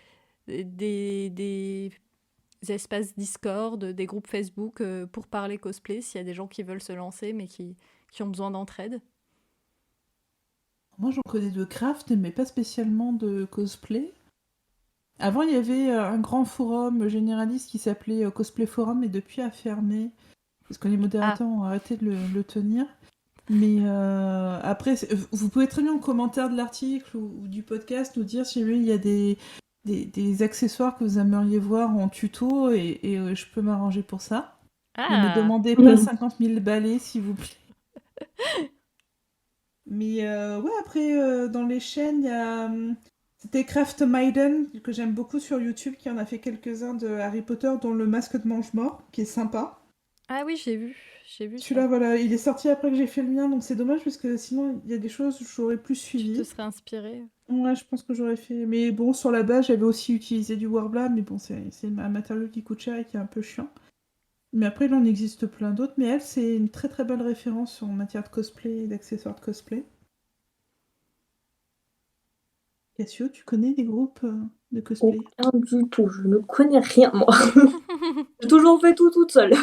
espaces Discord, des groupes Facebook pour parler cosplay s'il y a des gens qui veulent se lancer mais qui ont besoin d'entraide? Moi, j'en connais de craft, mais pas spécialement de cosplay. Avant, il y avait un grand forum généraliste qui s'appelait Cosplay Forum, et depuis a fermé, parce que les modérateurs ont arrêté de le tenir. Mais après, vous pouvez très bien en commentaire de l'article ou du podcast nous dire si il y a des accessoires que vous aimeriez voir en tuto, et je peux m'arranger pour ça. Ne me Ah, demandez pas 50 000 balais, s'il vous plaît. Mais ouais, après, dans les chaînes, il y a... C'était Craft Maiden, que j'aime beaucoup sur YouTube, qui en a fait quelques-uns de Harry Potter, dont le masque de mange-mort, qui est sympa. ah oui, j'ai vu ça. Celui-là, voilà, il est sorti après que j'ai fait le mien, donc c'est dommage, parce que sinon, il y a des choses que j'aurais plus Tu te suivi. serais inspiré. Ouais, je pense que j'aurais fait... Mais bon, sur la base, j'avais aussi utilisé du Warbler, mais bon, c'est un matériau qui coûte cher et qui est un peu chiant. Mais après, il en existe plein d'autres, mais elle, c'est une très très belle référence en matière de cosplay et d'accessoires de cosplay. Cassio, tu connais des groupes de cosplay? Aucun du tout, je ne connais rien, moi. J'ai toujours fait tout toute seule.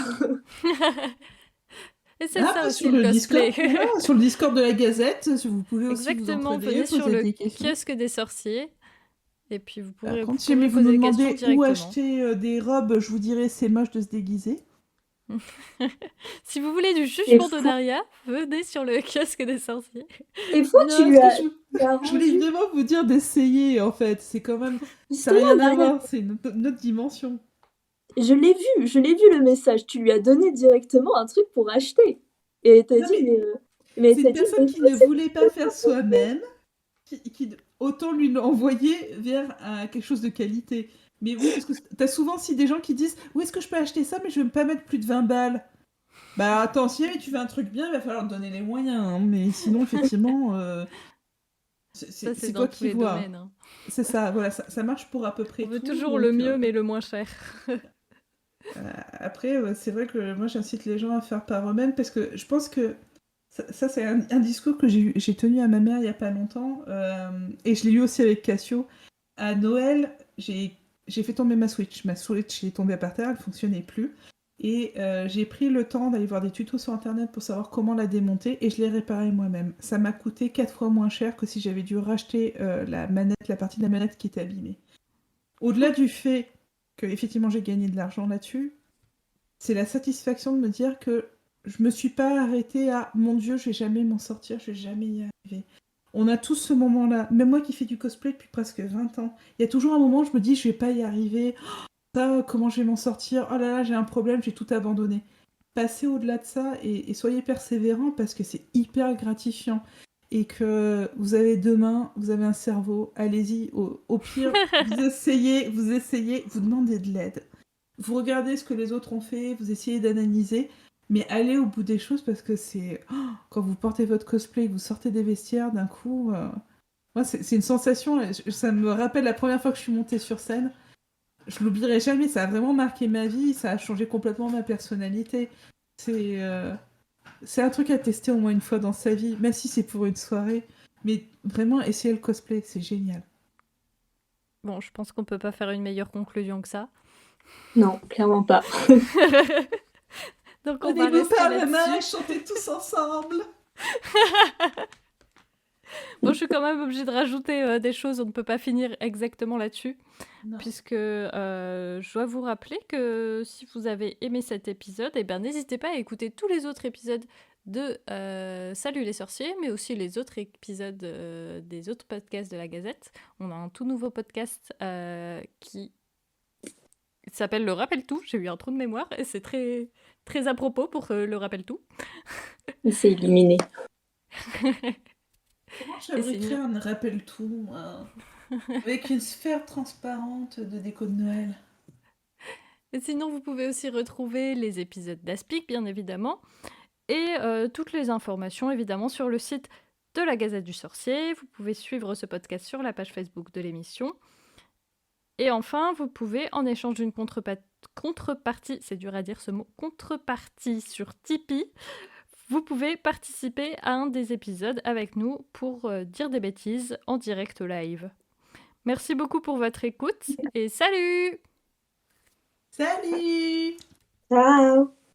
Et c'est Ah, ça après, aussi sur le le cosplay. Discord, voilà, sur le Discord de la Gazette, vous pouvez aussi vous Exactement, entraider, venez sur poser le des questions. kiosque des sorciers et puis Par vous contre, si pourrez jamais me vous poser nous des questions demandez où directement. acheter des robes, je vous dirais c'est moche de se déguiser. Si vous voulez du Et jugement fou, d'Onaria, venez sur le kiosque des sorciers. et fou, Mais tu non, lui parce as, que tu l'as je voulais rendu. vraiment vous dire d'essayer, en fait. C'est quand même... Ça n'a Justement, rien à Daria, voir, c'est une autre dimension. je l'ai vu le message. Tu lui as donné directement un truc pour acheter. Et t'as Non, dit, mais mais c'est t'as une dit, personne mais qui toi, ne c'est voulait pas faire soi-même, autant lui l'envoyer vers quelque chose de qualité. Mais oui, parce que t'as souvent aussi des gens qui disent où est-ce que je peux acheter ça, mais je vais pas mettre plus de 20 balles. Bah attention, si tu veux un truc bien, il va falloir te donner les moyens, hein. Mais sinon, effectivement, C'est Ça, c'est c'est dans toi tous qui les vois. domaines, hein. C'est ça, voilà, ça marche pour à peu près On veut tout. toujours le Donc, mieux, mais le moins cher. après, c'est vrai que moi, j'incite les gens à faire par eux-mêmes parce que je pense que ça, c'est un discours que j'ai tenu à ma mère il y a pas longtemps et je l'ai eu aussi avec Cassio. À Noël, j'ai fait tomber ma Switch. Ma Switch est tombée par terre, elle fonctionnait plus. Et j'ai pris le temps d'aller voir des tutos sur internet pour savoir comment la démonter et je l'ai réparée moi-même. Ça m'a coûté 4 fois moins cher que si j'avais dû racheter la manette, la partie de la manette qui était abîmée. Au-delà du fait que effectivement j'ai gagné de l'argent là-dessus, c'est la satisfaction de me dire que je me suis pas arrêtée à mon Dieu, je vais jamais m'en sortir, je vais jamais y arriver. On a tous ce moment-là, même moi qui fais du cosplay depuis presque 20 ans, il y a toujours un moment où je me dis je vais pas y arriver, ça, comment je vais m'en sortir, oh là là, j'ai un problème, j'ai tout abandonné. Passez au-delà de ça et soyez persévérants parce que c'est hyper gratifiant et que vous avez deux mains, vous avez un cerveau, allez-y, au pire, vous essayez, vous demandez de l'aide. Vous regardez ce que les autres ont fait, vous essayez d'analyser, mais allez au bout des choses parce que c'est... oh, quand vous portez votre cosplay, que vous sortez des vestiaires, d'un coup... moi, c'est une sensation, ça me rappelle la première fois que je suis montée sur scène. Je l'oublierai jamais, ça a vraiment marqué ma vie, ça a changé complètement ma personnalité. C'est c'est un truc à tester au moins une fois dans sa vie, même si c'est pour une soirée. Mais vraiment, essayez le cosplay, c'est génial. Bon, je pense qu'on peut pas faire une meilleure conclusion que ça. Non, clairement pas. Donc on va Prenez vos rester par la main et là-dessus. chantez tous ensemble. Bon, je suis quand même obligée de rajouter des choses, on ne peut pas finir exactement là-dessus, Non. puisque je dois vous rappeler que si vous avez aimé cet épisode, eh ben, n'hésitez pas à écouter tous les autres épisodes de Salut les sorciers, mais aussi les autres épisodes des autres podcasts de la Gazette. On a un tout nouveau podcast qui s'appelle Le Rappel Tout. J'ai eu un trou de mémoire et c'est très, très à propos pour le Rappel Tout. C'est illuminé. Comment je Et fabriquerais sinon- un rappel-tout avec une sphère transparente de déco de Noël? Et sinon, vous pouvez aussi retrouver les épisodes d'Aspic, bien évidemment, et toutes les informations, évidemment, sur le site de la Gazette du Sorcier. Vous pouvez suivre ce podcast sur la page Facebook de l'émission. Et enfin, vous pouvez, en échange d'une contrepartie, c'est dur à dire ce mot, contrepartie sur Tipeee, vous pouvez participer à un des épisodes avec nous pour dire des bêtises en direct live. Merci beaucoup pour votre écoute et salut! Salut! Ciao!